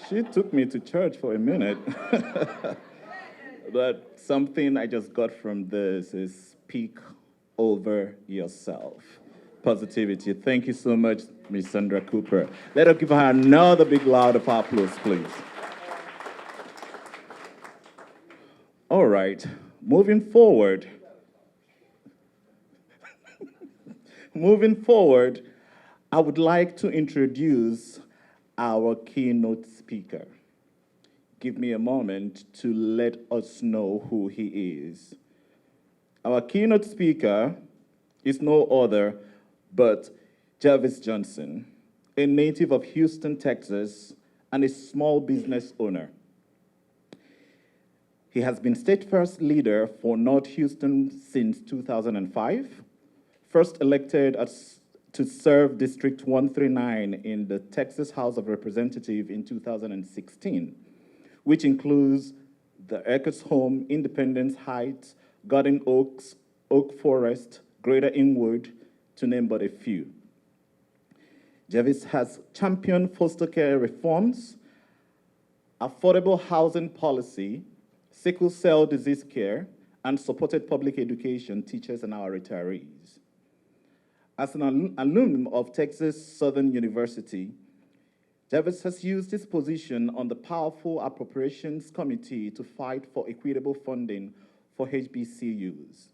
She took me to church for a minute. But something I just got from this is speak over yourself. Positivity. Thank you so much, Miss Sandra Cooper. Let us give her another big round of applause, please. All right, moving forward. Moving forward, I would like to introduce our keynote speaker. Give me a moment to let us know who he is. Our keynote speaker is no other but Jarvis Johnson, a native of Houston, Texas, and a small business owner. He has been State First Leader for North Houston since 2005, first elected to serve District 139 in the Texas House of Representatives in 2016, which includes the Eckers Home, Independence Heights, Garden Oaks, Oak Forest, Greater Inwood, to name but a few. Jarvis has championed foster care reforms, affordable housing policy, sickle cell disease care, and supported public education teachers and our retirees. As an alumni of Texas Southern University, Jarvis has used his position on the powerful Appropriations Committee to fight for equitable funding for HBCUs.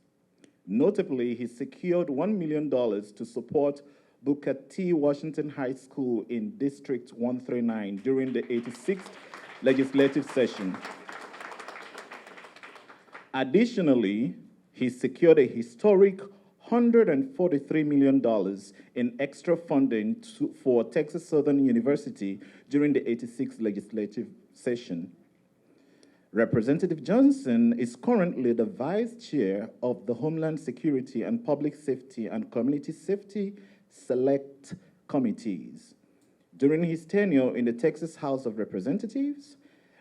Notably, he secured $1 million to support Booker T. Washington High School in District 139 during the 86th legislative session. Additionally, he secured a historic $143 million in extra funding for Texas Southern University during the 86th legislative session. Representative Johnson is currently the Vice Chair of the Homeland Security and Public Safety and Community Safety Select Committees. During his tenure in the Texas House of Representatives,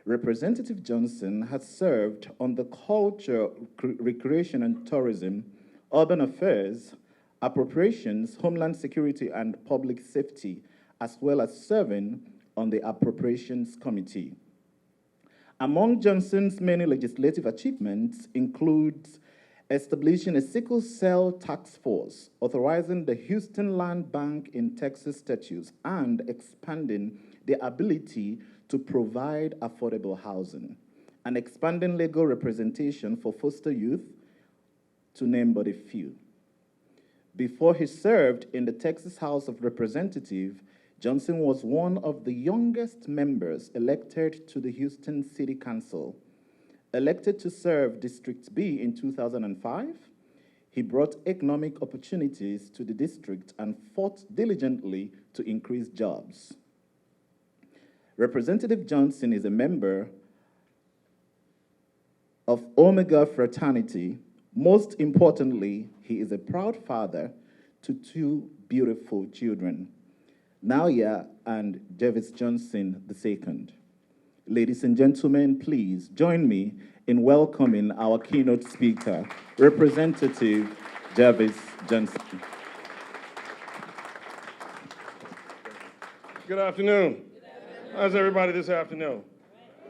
Representative Johnson has served on the Culture, Recreation and Tourism, Urban Affairs, Appropriations, Homeland Security and Public Safety, as well as serving on the Appropriations Committee. Among Johnson's many legislative achievements includes establishing a sickle cell task force, authorizing the Houston Land Bank in Texas statutes, and expanding the ability to provide affordable housing, and expanding legal representation for foster youth, to name but a few. Before he served in the Texas House of Representatives, Johnson was one of the youngest members elected to the Houston City Council. Elected to serve District B in 2005, he brought economic opportunities to the district and fought diligently to increase jobs. Representative Johnson is a member of Omega Fraternity. Most importantly, he is a proud father to two beautiful children, Nalia and Jervis Johnson II. Ladies and gentlemen, please join me in welcoming our keynote speaker, Representative Jervis Johnson. Good afternoon. How's everybody this afternoon?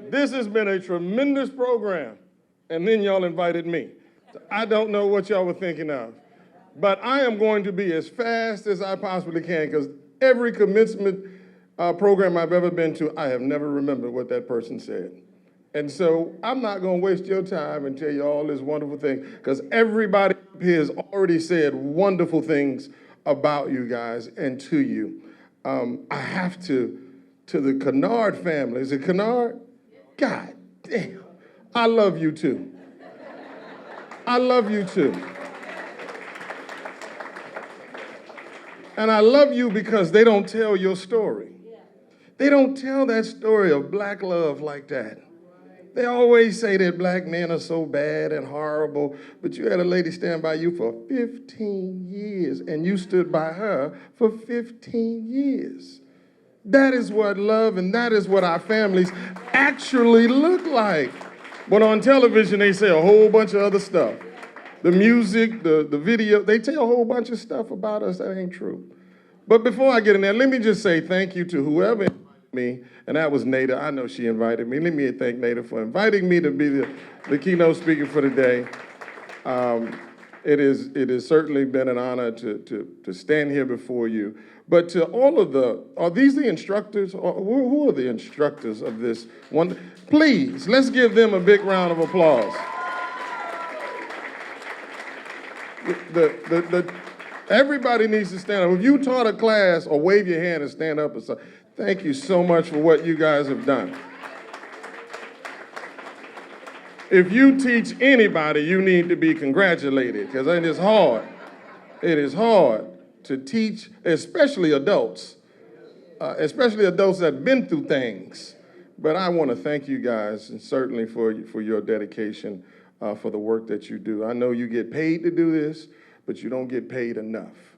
This has been a tremendous program, and then y'all invited me. I don't know what y'all were thinking of, but I am going to be as fast as I possibly can, because every commencement program I've ever been to, I have never remembered what that person said. And so I'm not going to waste your time and tell you all this wonderful thing, because everybody here has already said wonderful things about you guys and to you. I have to the Kennard family. Is it Kennard? God damn. I love you too. I love you too. And I love you because they don't tell your story. They don't tell that story of black love like that. They always say that black men are so bad and horrible, but you had a lady stand by you for 15 years, and you stood by her for 15 years. That is what love and that is what our families actually look like. But on television, they say a whole bunch of other stuff. The music, the video, they tell a whole bunch of stuff about us that ain't true. But before I get in there, let me just say thank you to whoever invited me, and that was Nada. I know she invited me. Let me thank Nada for inviting me to be the keynote speaker for today. It has certainly been an honor to stand here before you. But to all of are these the instructors? Or who are the instructors of this one? Please, let's give them a big round of applause. Everybody needs to stand up. If you taught a class, or wave your hand and stand up, thank you so much for what you guys have done. If you teach anybody, you need to be congratulated, because it is hard. It is hard to teach, especially adults that have been through things. But I want to thank you guys, and certainly for your dedication, for the work that you do. I know you get paid to do this, but you don't get paid enough.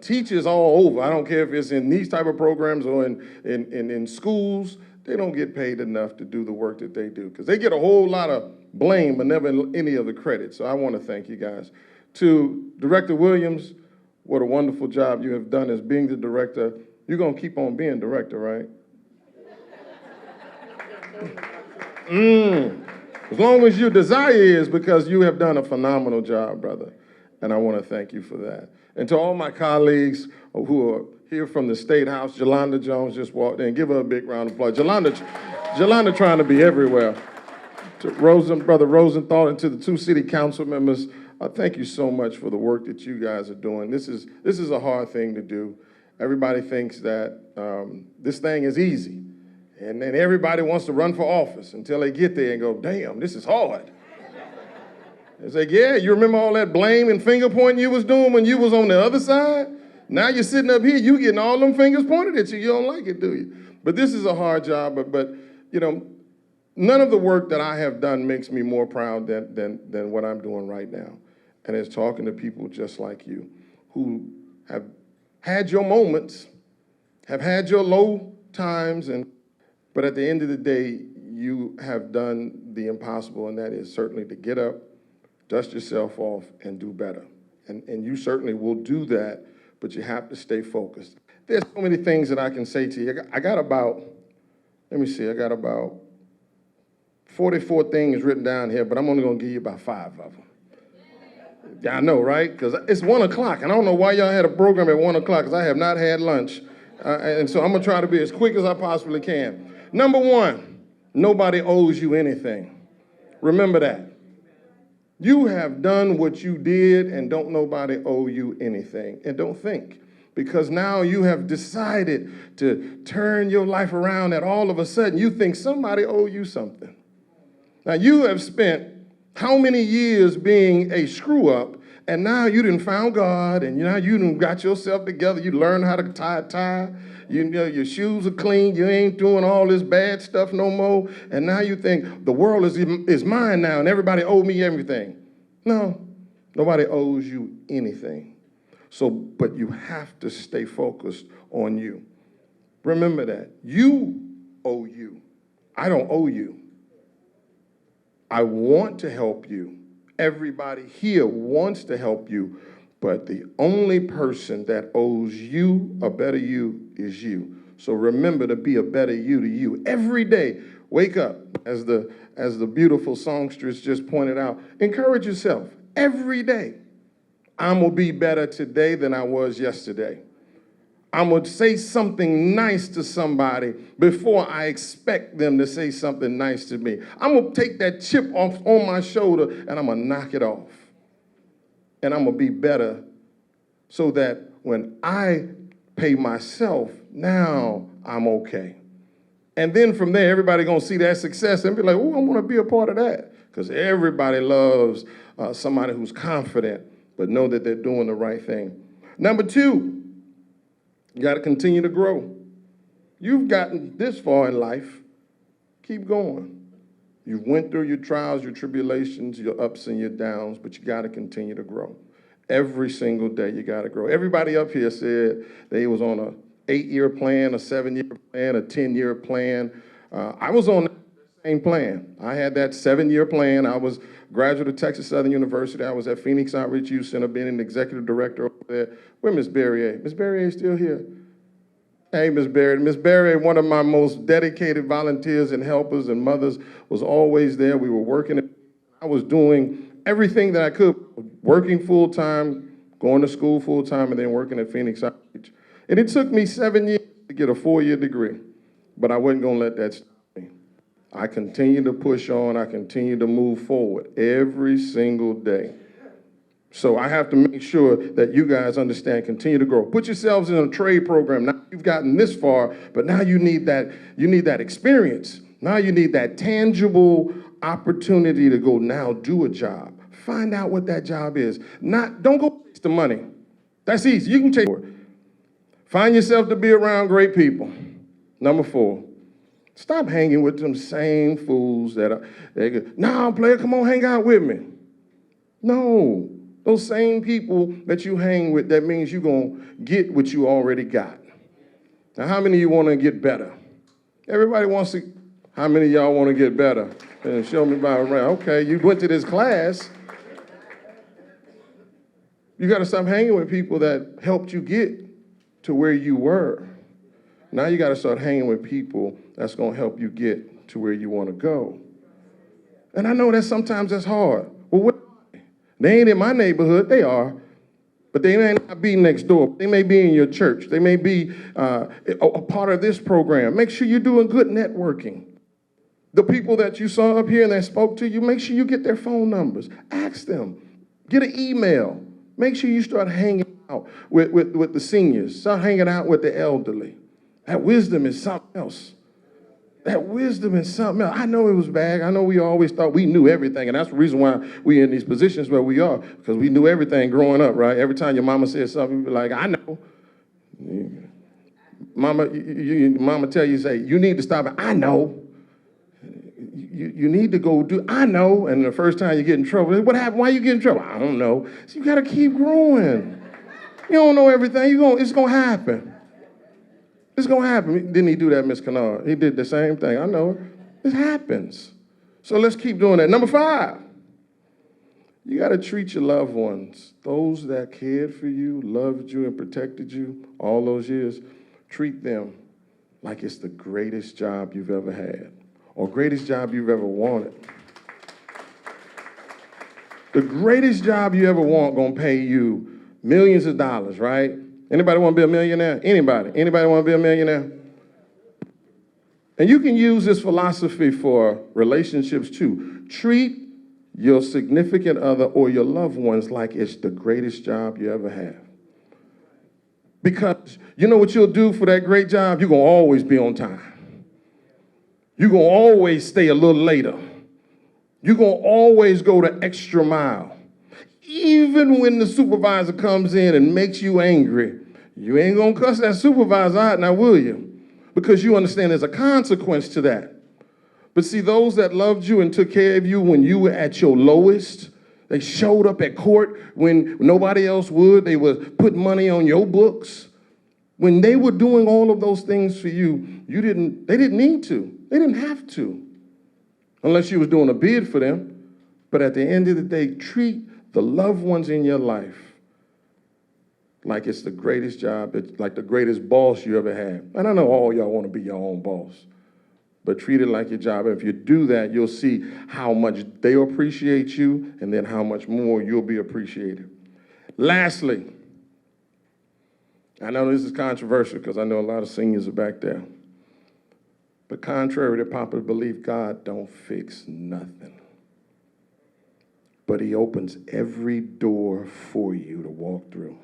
Teachers all over, I don't care if it's in these type of programs or in schools, they don't get paid enough to do the work that they do, because they get a whole lot of blame but never any of the credit. So I want to thank you guys. To Director Williams, what a wonderful job you have done as being the director. You're going to keep on being director, right? As long as your desire is, because you have done a phenomenal job, brother. And I want to thank you for that. And to all my colleagues who are here from the State House, Jolanda Jones just walked in. Give her a big round of applause. Jolanda trying to be everywhere. To Brother Rosenthal, and to the two city council members, thank you so much for the work that you guys are doing. This is a hard thing to do. Everybody thinks that this thing is easy. And then everybody wants to run for office until they get there and go, damn, this is hard. It's like, yeah, you remember all that blame and finger pointing you was doing when you was on the other side? Now you're sitting up here, you getting all them fingers pointed at you. You don't like it, do you? But this is a hard job, but you know, none of the work that I have done makes me more proud than what I'm doing right now. And it's talking to people just like you who have had your moments, have had your low times, but at the end of the day, you have done the impossible, and that is certainly to get up, dust yourself off, and do better. And you certainly will do that, but you have to stay focused. There's so many things that I can say to you. I got about 44 things written down here, but I'm only gonna give you about 5 of them. Yeah, I know, right? Because it's 1 o'clock, and I don't know why y'all had a program at 1 o'clock, because I have not had lunch. And so I'm gonna try to be as quick as I possibly can. Number 1, nobody owes you anything. Remember that. You have done what you did, and don't nobody owe you anything. And don't think, because now you have decided to turn your life around, that all of a sudden you think somebody owe you something. Now you have spent how many years being a screw up, and now you done found God, and now you done got yourself together. You learned how to tie a tie. You know your shoes are clean. You ain't doing all this bad stuff no more. And now you think the world is mine now, and everybody owe me everything. No, nobody owes you anything. So, but you have to stay focused on you. Remember that. You owe you. I don't owe you. I want to help you. Everybody here wants to help you, but the only person that owes you a better you is you. So remember to be a better you to you. Every day, wake up, as the beautiful songstress just pointed out. Encourage yourself every day. I'm gonna be better today than I was yesterday. I'm gonna say something nice to somebody before I expect them to say something nice to me. I'm gonna take that chip off on my shoulder and I'm gonna knock it off. And I'm gonna be better so that when I pay myself, now I'm okay. And then from there, everybody gonna see that success and be like, oh, I wanna be a part of that. Because everybody loves somebody who's confident, but know that they're doing the right thing. Number 2, you got to continue to grow. You've gotten this far in life. Keep going. You've went through your trials, your tribulations, your ups and your downs, but you got to continue to grow. Every single day you got to grow. Everybody up here said they was on a 8-year plan, a 7-year plan, a 10-year plan. I was on that same plan. I had that 7-year plan. I was graduate of Texas Southern University. I was at Phoenix Outreach Youth Center, being an executive director over there. Where Miss Barrier? Miss Barrier is still here. Hey, Miss Barrier. Miss Barrier, one of my most dedicated volunteers and helpers and mothers, was always there. We were working. I was doing everything that I could, working full-time, going to school full-time, and then working at Phoenix Outreach. And it took me 7 years to get a 4-year degree, but I wasn't going to let that stop me. I continue to push on. I continue to move forward every single day. So I have to make sure that you guys understand, continue to grow. Put yourselves in a trade program. Now you've gotten this far, but now you need that experience. Now you need that tangible opportunity to go now do a job. Find out what that job is. Don't go chase the money. That's easy. You can chase it. Find yourself to be around great people. Number 4, stop hanging with them same fools no, player, come on, hang out with me. No. Those same people that you hang with, that means you're going to get what you already got. Now, how many of you want to get better? Everybody wants to. How many of y'all want to get better? And show me by around. Okay, you went to this class. You got to stop hanging with people that helped you get to where you were. Now you got to start hanging with people that's going to help you get to where you want to go. And I know that sometimes that's hard. Well, they ain't in my neighborhood. They are. But they may not be next door. They may be in your church. They may be a part of this program. Make sure you're doing good networking. The people that you saw up here and that spoke to you, make sure you get their phone numbers. Ask them. Get an email. Make sure you start hanging out with the seniors. Start hanging out with the elderly. That wisdom is something else. That wisdom is something else. I know it was bad. I know we always thought we knew everything, and that's the reason why we're in these positions where we are, because we knew everything growing up, right? Every time your mama said something, you'd be like, I know. Mama tell you, say, you need to stop it. I know. you need to go do, I know, and the first time you get in trouble, what happened? Why you get in trouble? I don't know. So you gotta keep growing. You don't know everything, it's gonna happen. It's gonna happen. Didn't he do that, Miss Kennard? He did the same thing, I know. It happens. So let's keep doing that. Number 5, you gotta treat your loved ones, those that cared for you, loved you, and protected you all those years, treat them like it's the greatest job you've ever had or greatest job you've ever wanted. The greatest job you ever want gonna pay you millions of dollars, right? Anybody wanna be a millionaire? Anybody? Anybody wanna be a millionaire? And you can use this philosophy for relationships too. Treat your significant other or your loved ones like it's the greatest job you ever have. Because you know what you'll do for that great job? You're gonna always be on time. You're gonna always stay a little later. You're gonna always go the extra mile. Even when the supervisor comes in and makes you angry, you ain't gonna cuss that supervisor out now, will you? Because you understand there's a consequence to that. But see, those that loved you and took care of you when you were at your lowest, they showed up at court when nobody else would. They would put money on your books. When they were doing all of those things for you, they didn't need to. They didn't have to. Unless you was doing a bid for them. But at the end of the day, treat the loved ones in your life like it's the greatest job, it's like the greatest boss you ever had. And I know all y'all want to be your own boss. But treat it like your job. And if you do that, you'll see how much they appreciate you and then how much more you'll be appreciated. Lastly, I know this is controversial because I know a lot of seniors are back there. But contrary to popular belief, God don't fix nothing. But he opens every door for you to walk through.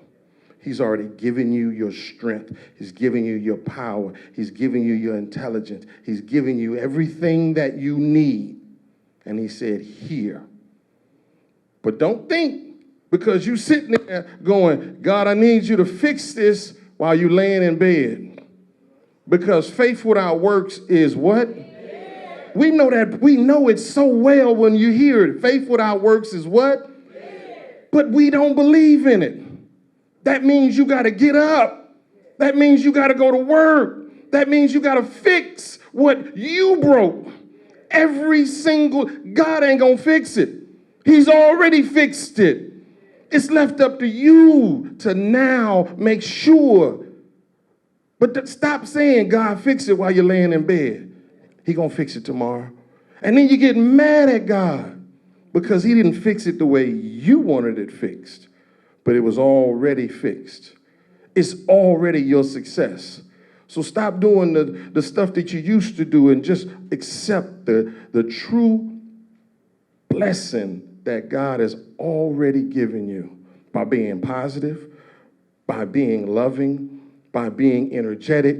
He's already given you your strength. He's giving you your power. He's giving you your intelligence. He's giving you everything that you need. And he said, here. But don't think because you're sitting there going, God, I need you to fix this while you're laying in bed. Because faith without works is what? We know that. We know it so well when you hear it. Faith without works is what? But we don't believe in it. That means you got to get up. That means you got to go to work. That means you got to fix what you broke. God ain't going to fix it. He's already fixed it. It's left up to you to now make sure. But stop saying, God, fix it while you're laying in bed. He going to fix it tomorrow. And then you get mad at God because he didn't fix it the way you wanted it fixed. But it was already fixed. It's already your success. So stop doing the stuff that you used to do and just accept the true blessing that God has already given you by being positive, by being loving, by being energetic,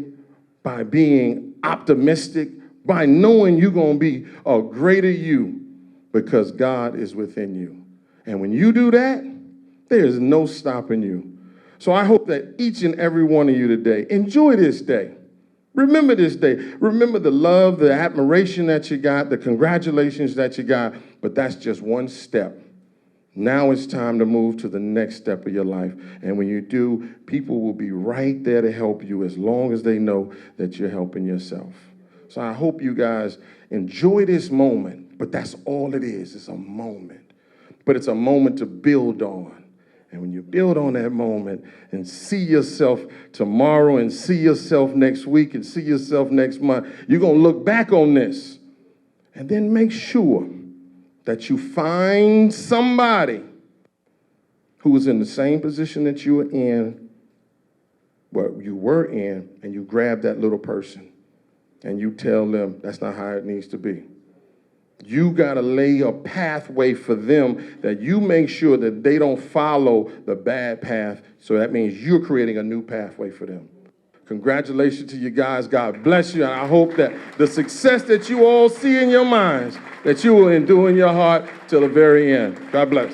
by being optimistic, by knowing you're going to be a greater you because God is within you. And when you do that, there is no stopping you. So I hope that each and every one of you today, enjoy this day. Remember this day. Remember the love, the admiration that you got, the congratulations that you got, but that's just one step. Now it's time to move to the next step of your life. And when you do, people will be right there to help you as long as they know that you're helping yourself. So I hope you guys enjoy this moment, but that's all it is. It's a moment. But it's a moment to build on. And when you build on that moment and see yourself tomorrow and see yourself next week and see yourself next month, you're going to look back on this and then make sure that you find somebody who is in the same position that you were in, and you grab that little person and you tell them that's not how it needs to be. You got to lay a pathway for them that you make sure that they don't follow the bad path. So that means you're creating a new pathway for them. Congratulations to you guys. God bless you. And I hope that the success that you all see in your minds, that you will endure in your heart till the very end. God bless.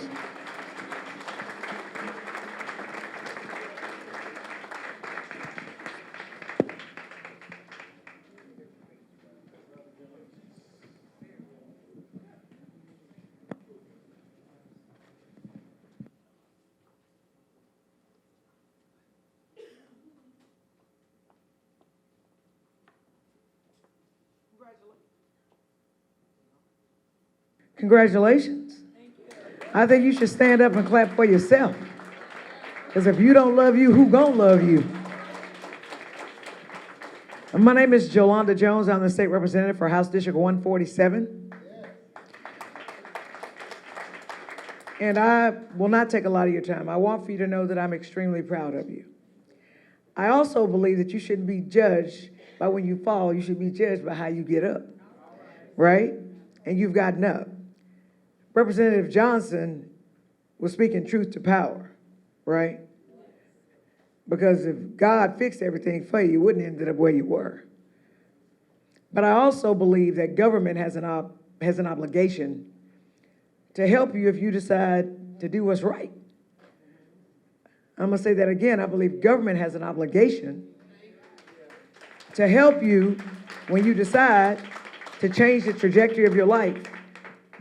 Congratulations. I think you should stand up and clap for yourself. Because if you don't love you, who gonna love you? My name is Jolanda Jones. I'm the state representative for House District 147. And I will not take a lot of your time. I want for you to know that I'm extremely proud of you. I also believe that you shouldn't be judged by when you fall. You should be judged by how you get up, right? And you've gotten up. Representative Johnson was speaking truth to power, right? Because if God fixed everything for you, you wouldn't have ended up where you were. But I also believe that government has an obligation to help you if you decide to do what's right. I'm gonna say that again. I believe government has an obligation to help you when you decide to change the trajectory of your life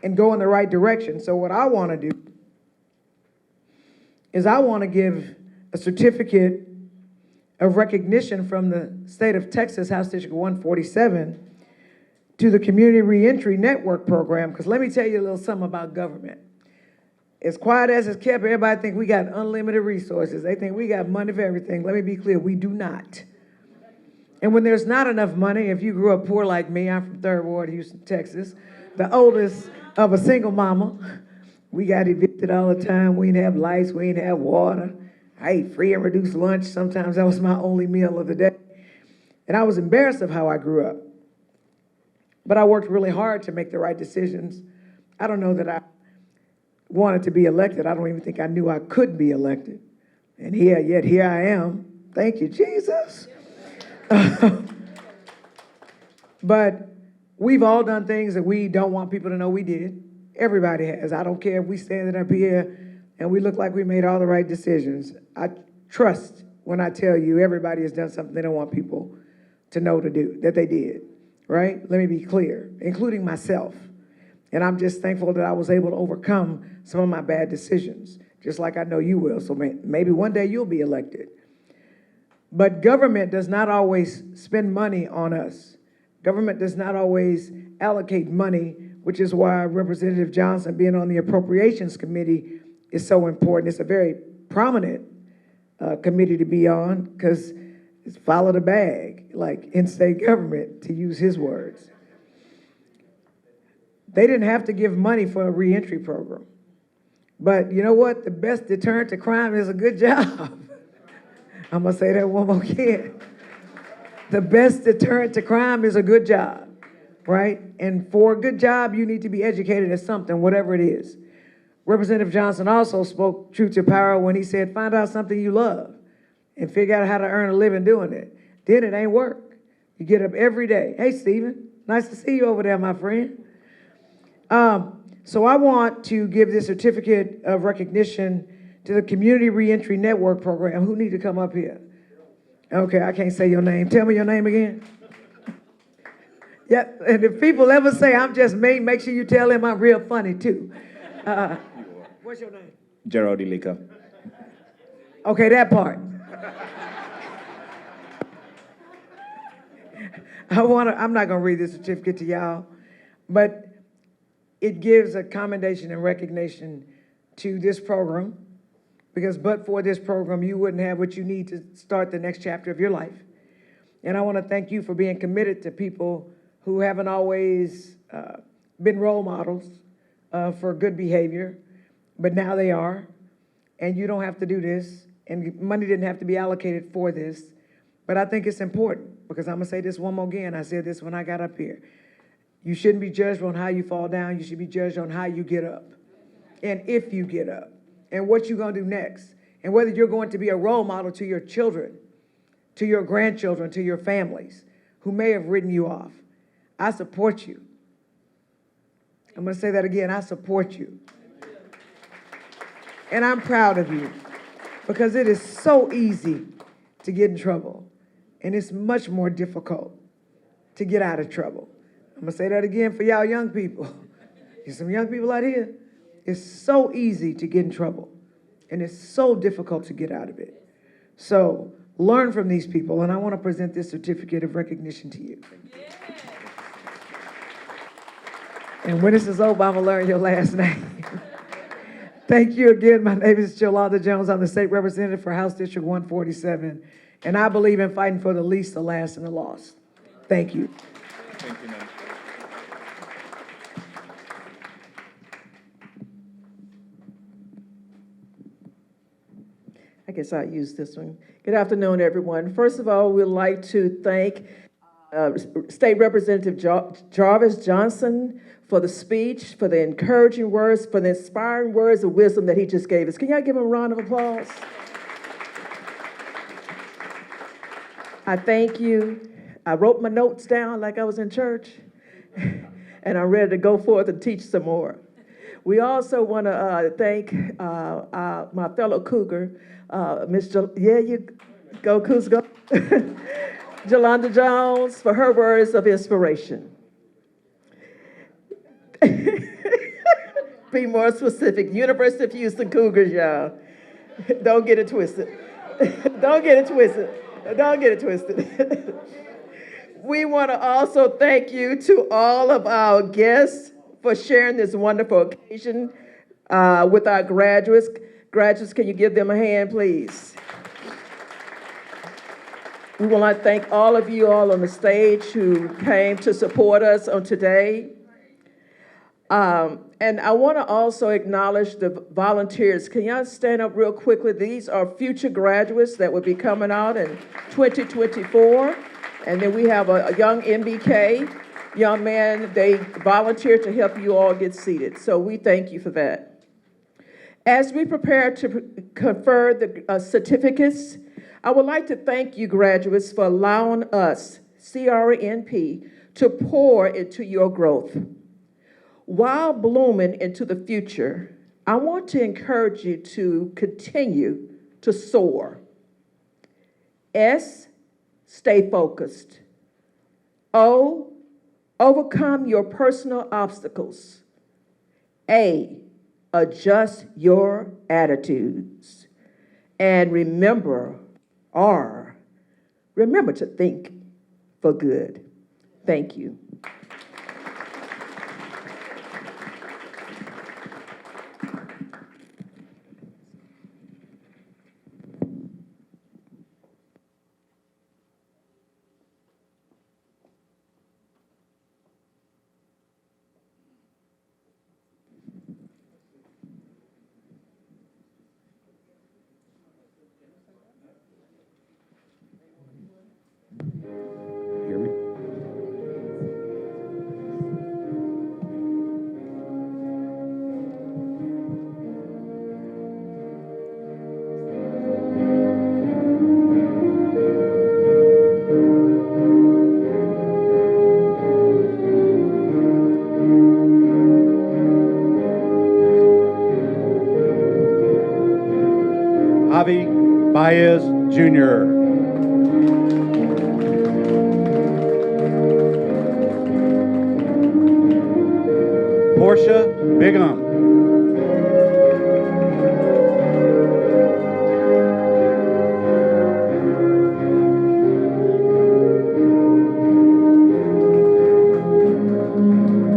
and go in the right direction. So what I wanna do is I wanna give a certificate of recognition from the state of Texas, House District 147, to the Community Reentry Network Program, because let me tell you a little something about government. As quiet as it's kept, everybody think we got unlimited resources. They think we got money for everything. Let me be clear, we do not. And when there's not enough money, if you grew up poor like me, I'm from 3rd Ward, Houston, Texas, the oldest of a single mama, we got evicted all the time. We didn't have lights, we didn't have water. I ate free and reduced lunch. Sometimes that was my only meal of the day. And I was embarrassed of how I grew up. But I worked really hard to make the right decisions. I don't know that I wanted to be elected. I don't even think I knew I could be elected. And yet here I am. Thank you, Jesus. But we've all done things that we don't want people to know we did. Everybody has. I don't care if we standing up here and we look like we made all the right decisions. I trust when I tell you everybody has done something they don't want people to know to do, that they did, right? Let me be clear, including myself. And I'm just thankful that I was able to overcome some of my bad decisions, just like I know you will. So maybe one day you'll be elected. But government does not always spend money on us. Government does not always allocate money, which is why Representative Johnson being on the Appropriations Committee is so important. It's a very prominent committee to be on because it's follow the bag, like in state government, to use his words. They didn't have to give money for a reentry program. But you know what? The best deterrent to crime is a good job. I'm gonna say that one more again. The best deterrent to crime is a good job, right? And for a good job, you need to be educated at something, whatever it is. Representative Johnson also spoke truth to power when he said, find out something you love and figure out how to earn a living doing it. Then it ain't work. You get up every day. Hey, Stephen, nice to see you over there, my friend. So I want to give this certificate of recognition to the Community Reentry Network Program. Who need to come up here? Okay, I can't say your name. Tell me your name again. Yeah, and if people ever say I'm just mean, make sure you tell them I'm real funny too. What's your name? Gerald Ilika. Okay, that part. I'm not gonna read this certificate to y'all, but it gives a commendation and recognition to this program, because but for this program, you wouldn't have what you need to start the next chapter of your life. And I wanna thank you for being committed to people who haven't always been role models for good behavior, but now they are. And you don't have to do this, and money didn't have to be allocated for this. But I think it's important, because I'm gonna say this one more again. I said this when I got up here. You shouldn't be judged on how you fall down. You should be judged on how you get up, and if you get up, and what you're gonna do next, and whether you're going to be a role model to your children, to your grandchildren, to your families who may have written you off. I support you. I'm gonna say that again. I support you. And I'm proud of you, because it is so easy to get in trouble, and it's much more difficult to get out of trouble. I'm gonna say that again for y'all young people. There's some young people out here. It's so easy to get in trouble, and it's so difficult to get out of it. So learn from these people, and I want to present this certificate of recognition to you. And when this is over, I'm gonna learn your last name. Thank you again. My name is Yolanda Jones. I'm the state representative for House District 147. And I believe in fighting for the least, the last, and the lost. Thank you. Thank you, ma'am. I guess I'll use this one. Good afternoon, everyone. First of all, we'd like to thank State Representative Jarvis Johnson for the speech, for the encouraging words, for the inspiring words of wisdom that he just gave us. Can y'all give him a round of applause? I thank you. I wrote my notes down like I was in church, and I'm ready to go forth and teach some more. We also want to thank my fellow Cougar, you go, Cougs, go. Yolanda Jones, for her words of inspiration. Be more specific. University of Houston Cougars, y'all. Don't get it twisted. Don't get it twisted. Don't get it twisted. We want to also thank you to all of our guests for sharing this wonderful occasion with our graduates. Graduates, can you give them a hand, please? We want to thank all of you all on the stage who came to support us on today. And I want to also acknowledge the volunteers. Can y'all stand up real quickly? These are future graduates that will be coming out in 2024. And then we have a young MBK, young man, they volunteered to help you all get seated. So we thank you for that. As we prepare to confer the certificates, I would like to thank you graduates for allowing us, CRNP, to pour into your growth. While blooming into the future, I want to encourage you to continue to soar. S, stay focused. O, overcome your personal obstacles. A, adjust your attitudes. And remember, R, remember to think for good. Thank you. Javi Baez Jr. Portia Bigham.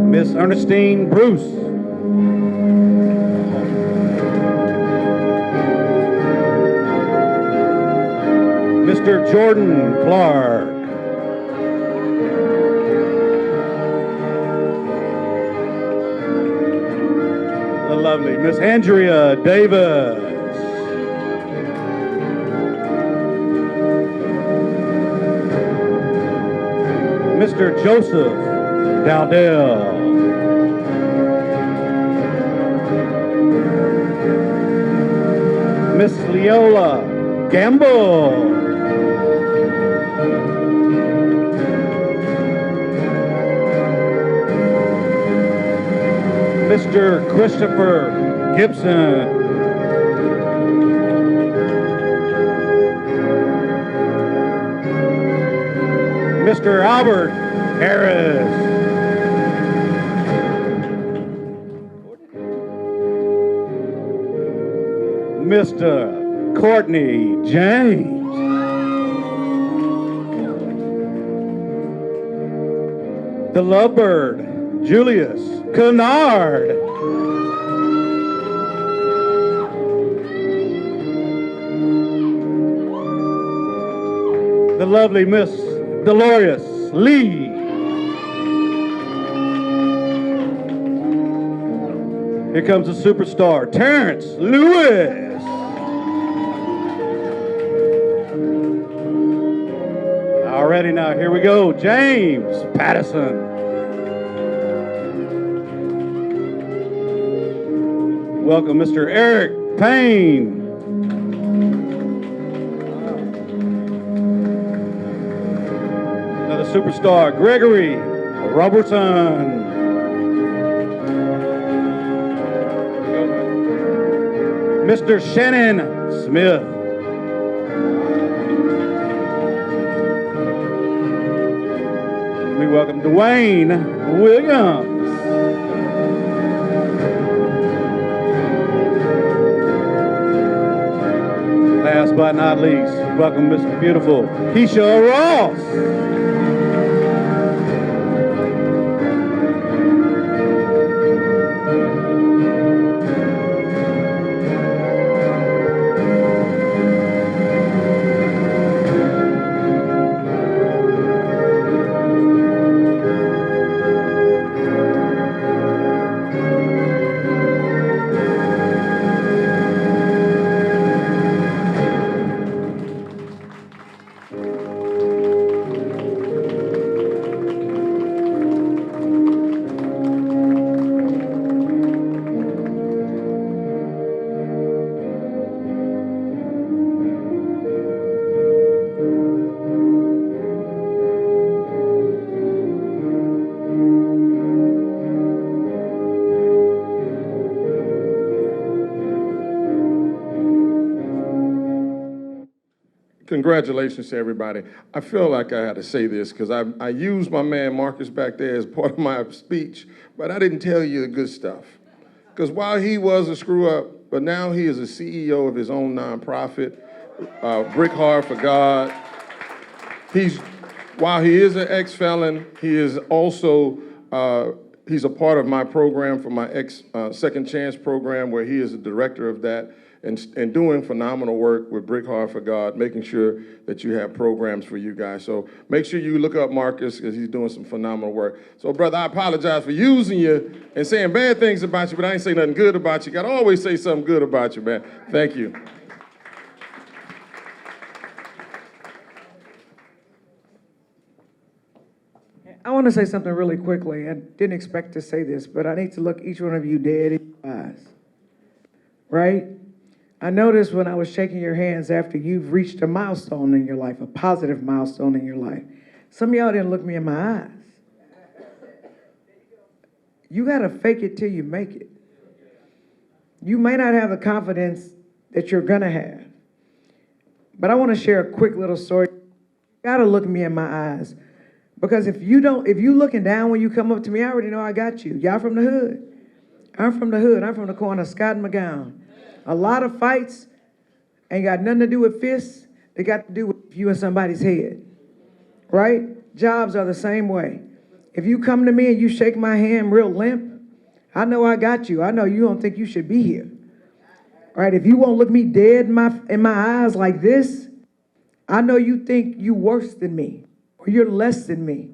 Miss Ernestine Bruce. Mr. Jordan Clark. The lovely Miss Andrea Davis. Mr. Joseph Dowdell. Miss Leola Gamble. Mr. Christopher Gibson. Mr. Albert Harris. Mr. Courtney James. The Lovebird, Julius Kennard. The lovely Miss Dolores Lee. Here comes the superstar, Terrence Lewis. Alrighty now, here we go, James Patterson. Welcome, Mr. Eric Payne. Another superstar, Gregory Robertson. Mr. Shannon Smith. We welcome Dwayne Williams. Last but not least, welcome Mr. Beautiful Keisha Ross. Congratulations to everybody. I feel like I had to say this because I used my man Marcus back there as part of my speech, but I didn't tell you the good stuff. Because while he was a screw up, but now he is a CEO of his own nonprofit, Brick Hard for God. While he is an ex-felon, he is also, he's a part of my program for my Second Chance program, where he is the director of that. And doing phenomenal work with Brick Hard for God, making sure that you have programs for you guys. So make sure you look up Marcus, because he's doing some phenomenal work. So brother, I apologize for using you and saying bad things about you, but I ain't say nothing good about you. Gotta always say something good about you, man. Thank you. I want to say something really quickly. I didn't expect to say this, but I need to look each one of you dead in the eyes, right? I noticed when I was shaking your hands after you've reached a milestone in your life, a positive milestone in your life. Some of y'all didn't look me in my eyes. You got to fake it till you make it. You may not have the confidence that you're going to have. But I want to share a quick little story. You got to look me in my eyes. Because if you looking down when you come up to me, I already know I got you. Y'all from the hood. I'm from the hood. I'm from the corner of Scott and McGowan. A lot of fights ain't got nothing to do with fists. They got to do with you in somebody's head, right? Jobs are the same way. If you come to me and you shake my hand real limp, I know I got you. I know you don't think you should be here, right? If you won't look me dead in my eyes like this, I know you think you worse than me or you're less than me.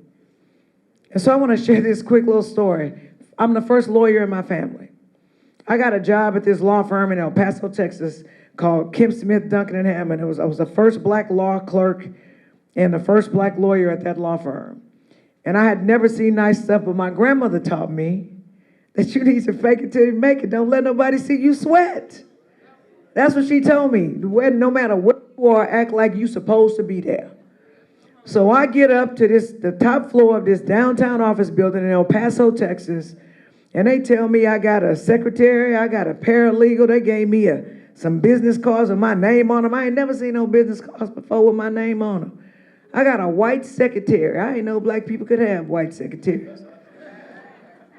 And so I want to share this quick little story. I'm the first lawyer in my family. I got a job at this law firm in El Paso, Texas, called Kim Smith, Duncan and Hammond. I was the first black law clerk and the first black lawyer at that law firm. And I had never seen nice stuff, but my grandmother taught me that you need to fake it till you make it. Don't let nobody see you sweat. That's what she told me. No matter where you are, act like you're supposed to be there. So I get up to the top floor of this downtown office building in El Paso, Texas, and they tell me I got a secretary, I got a paralegal. They gave me some business cards with my name on them. I ain't never seen no business cards before with my name on them. I got a white secretary. I ain't know black people could have white secretaries.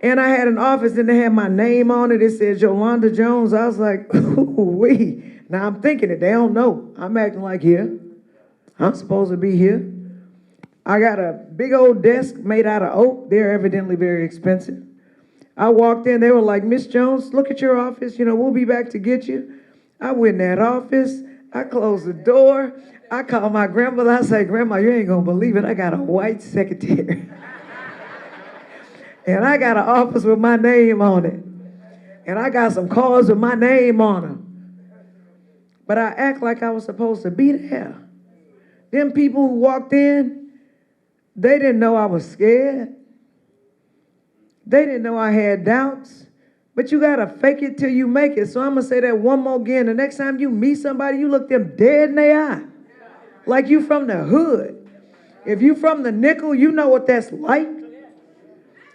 And I had an office and they had my name on it. It said Yolanda Jones. I was like, ooh-wee. Now I'm thinking that they don't know. I'm acting like here. I'm supposed to be here. I got a big old desk made out of oak. They're evidently very expensive. I walked in, they were like, Miss Jones, look at your office. You know, we'll be back to get you. I went in that office. I closed the door. I called my grandmother. I said, Grandma, you ain't gonna believe it. I got a white secretary. And I got an office with my name on it. And I got some cards with my name on them. But I act like I was supposed to be there. Them people who walked in, they didn't know I was scared. They didn't know I had doubts. But you gotta fake it till you make it. So I'm gonna say that one more again. The next time you meet somebody, you look them dead in their eye. Like you from the hood. If you from the nickel, you know what that's like.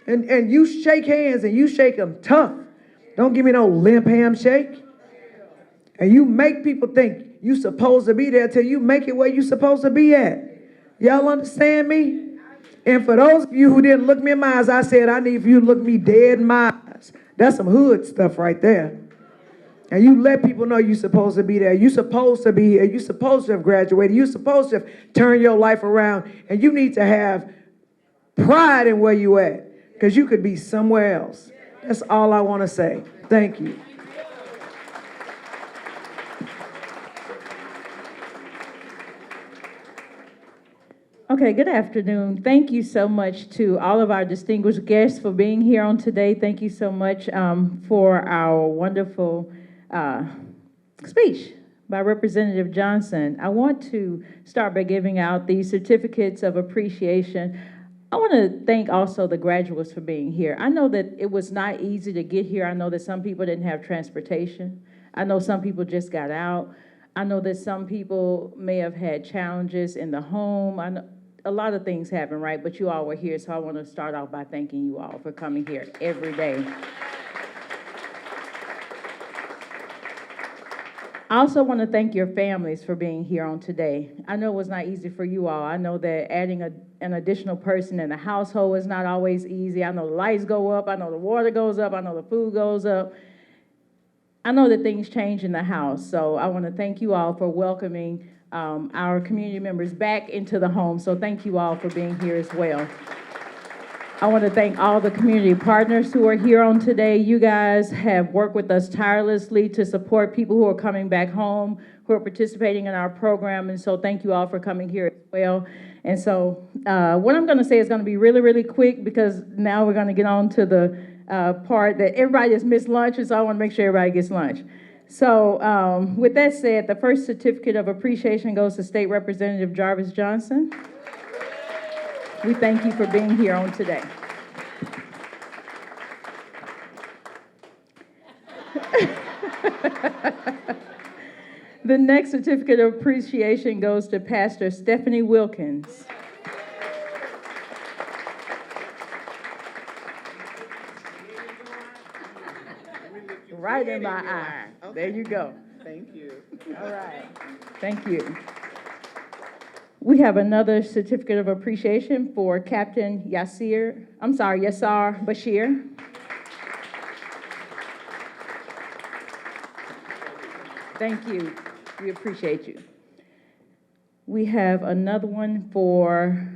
And you shake hands and you shake them tough. Don't give me no limp handshake. And you make people think you supposed to be there till you make it where you supposed to be at. Y'all understand me? And for those of you who didn't look me in my eyes, I said I need for you to look me dead in my eyes. That's some hood stuff right there. And you let people know you're supposed to be there. You're supposed to be here. You're supposed to have graduated. You're supposed to have turned your life around. And you need to have pride in where you at. Because you could be somewhere else. That's all I want to say. Thank you. Okay, good afternoon. Thank you so much to all of our distinguished guests for being here on today. Thank you so much for our wonderful speech by Representative Johnson. I want to start by giving out these certificates of appreciation. I want to thank also the graduates for being here. I know that it was not easy to get here. I know that some people didn't have transportation. I know some people just got out. I know that some people may have had challenges in the home. I know a lot of things happen, right? But you all were here, so I want to start off by thanking you all for coming here every day. I also want to thank your families for being here on today. I know it was not easy for you all. I know that adding an additional person in the household is not always easy. I know the lights go up. I know the water goes up. I know the food goes up. I know that things change in the house. So I want to thank you all for welcoming our community members back into the home. So thank you all for being here as well. I want to thank all the community partners who are here on today. You guys have worked with us tirelessly to support people who are coming back home, who are participating in our program, and so thank you all for coming here as well. And so what I'm going to say is going to be really, really quick because now we're going to get on to the part that everybody has missed lunch, and so I want to make sure everybody gets lunch. So with that said, the first certificate of appreciation goes to State Representative Jarvis Johnson. We thank you for being here on today. The next certificate of appreciation goes to Pastor Stephanie Wilkins. Right in my eye. Okay. There you go. Thank you. All right. Thank you. We have another certificate of appreciation for Captain Yassar Bashir. Thank you. We appreciate you. We have another one for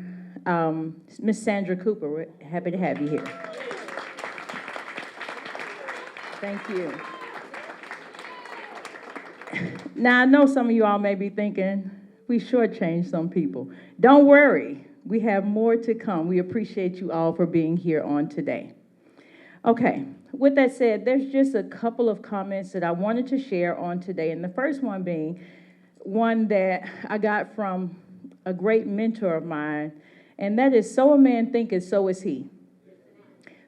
Miss Sandra Cooper. We're happy to have you here. Thank you. Now, I know some of you all may be thinking, we shortchanged some people. Don't worry, we have more to come. We appreciate you all for being here on today. Okay, with that said, there's just a couple of comments that I wanted to share on today, and the first one being one that I got from a great mentor of mine, and that is, so a man thinketh, so is he.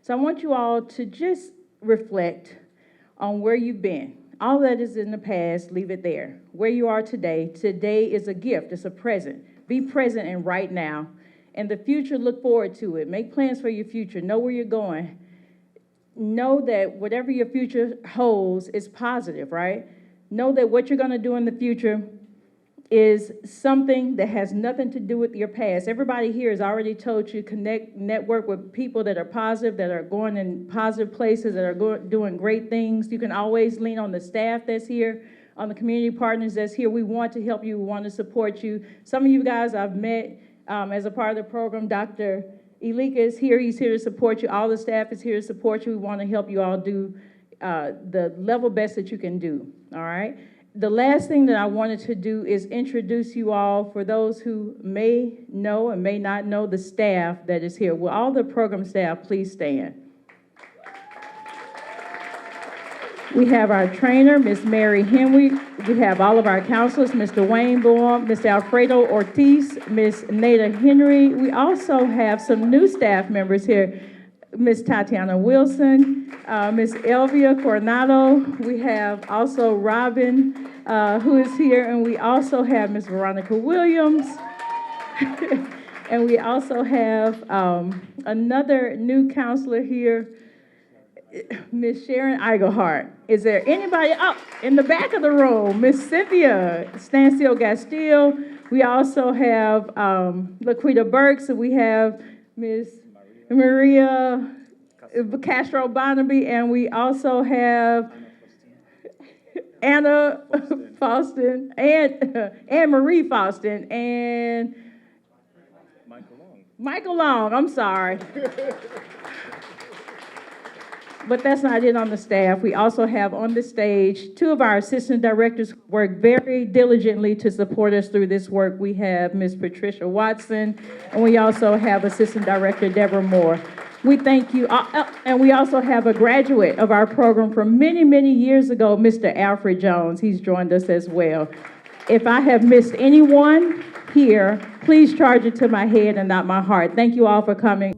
So I want you all to just reflect on where you've been. All that is in the past, leave it there. Where you are today, today is a gift, it's a present. Be present and right now. And the future, look forward to it. Make plans for your future. Know where you're going. Know that whatever your future holds is positive, right? Know that what you're going to do in the future is something that has nothing to do with your past. Everybody here has already told you, network with people that are positive, that are going in positive places, that are doing great things. You can always lean on the staff that's here, on the community partners that's here. We want to help you. We want to support you. Some of you guys I've met As a part of the program, Dr. Elika is here. He's here to support you. All the staff is here to support you. We want to help you all do the level best that you can do, all right? The last thing that I wanted to do is introduce you all, for those who may know and may not know, the staff that is here. Will all the program staff please stand? We have our trainer, Ms. Mary Henry. We have all of our counselors, Mr. Wayne Bourne, Mr. Alfredo Ortiz, Ms. Nada Henry. We also have some new staff members here, Ms. Tatiana Wilson, Ms. Elvia Coronado. We have also Robin, who is here, and we also have Ms. Veronica Williams. And we also have another new counselor here, Ms. Sharon Eigelhart. Is there anybody up in the back of the room? Ms. Cynthia Stansfield-Gastil. We also have Laquita Burks, and we have Ms. Maria Castro Barnaby, and we also have Anna Faustin and Marie Faustin and Michael Long, I'm sorry. But that's not it on the staff. We also have on the stage two of our assistant directors who work very diligently to support us through this work. We have Ms. Patricia Watson, and we also have Assistant Director Deborah Moore. We thank you. And we also have a graduate of our program from many, many years ago, Mr. Alfred Jones. He's joined us as well. If I have missed anyone here, please charge it to my head and not my heart. Thank you all for coming.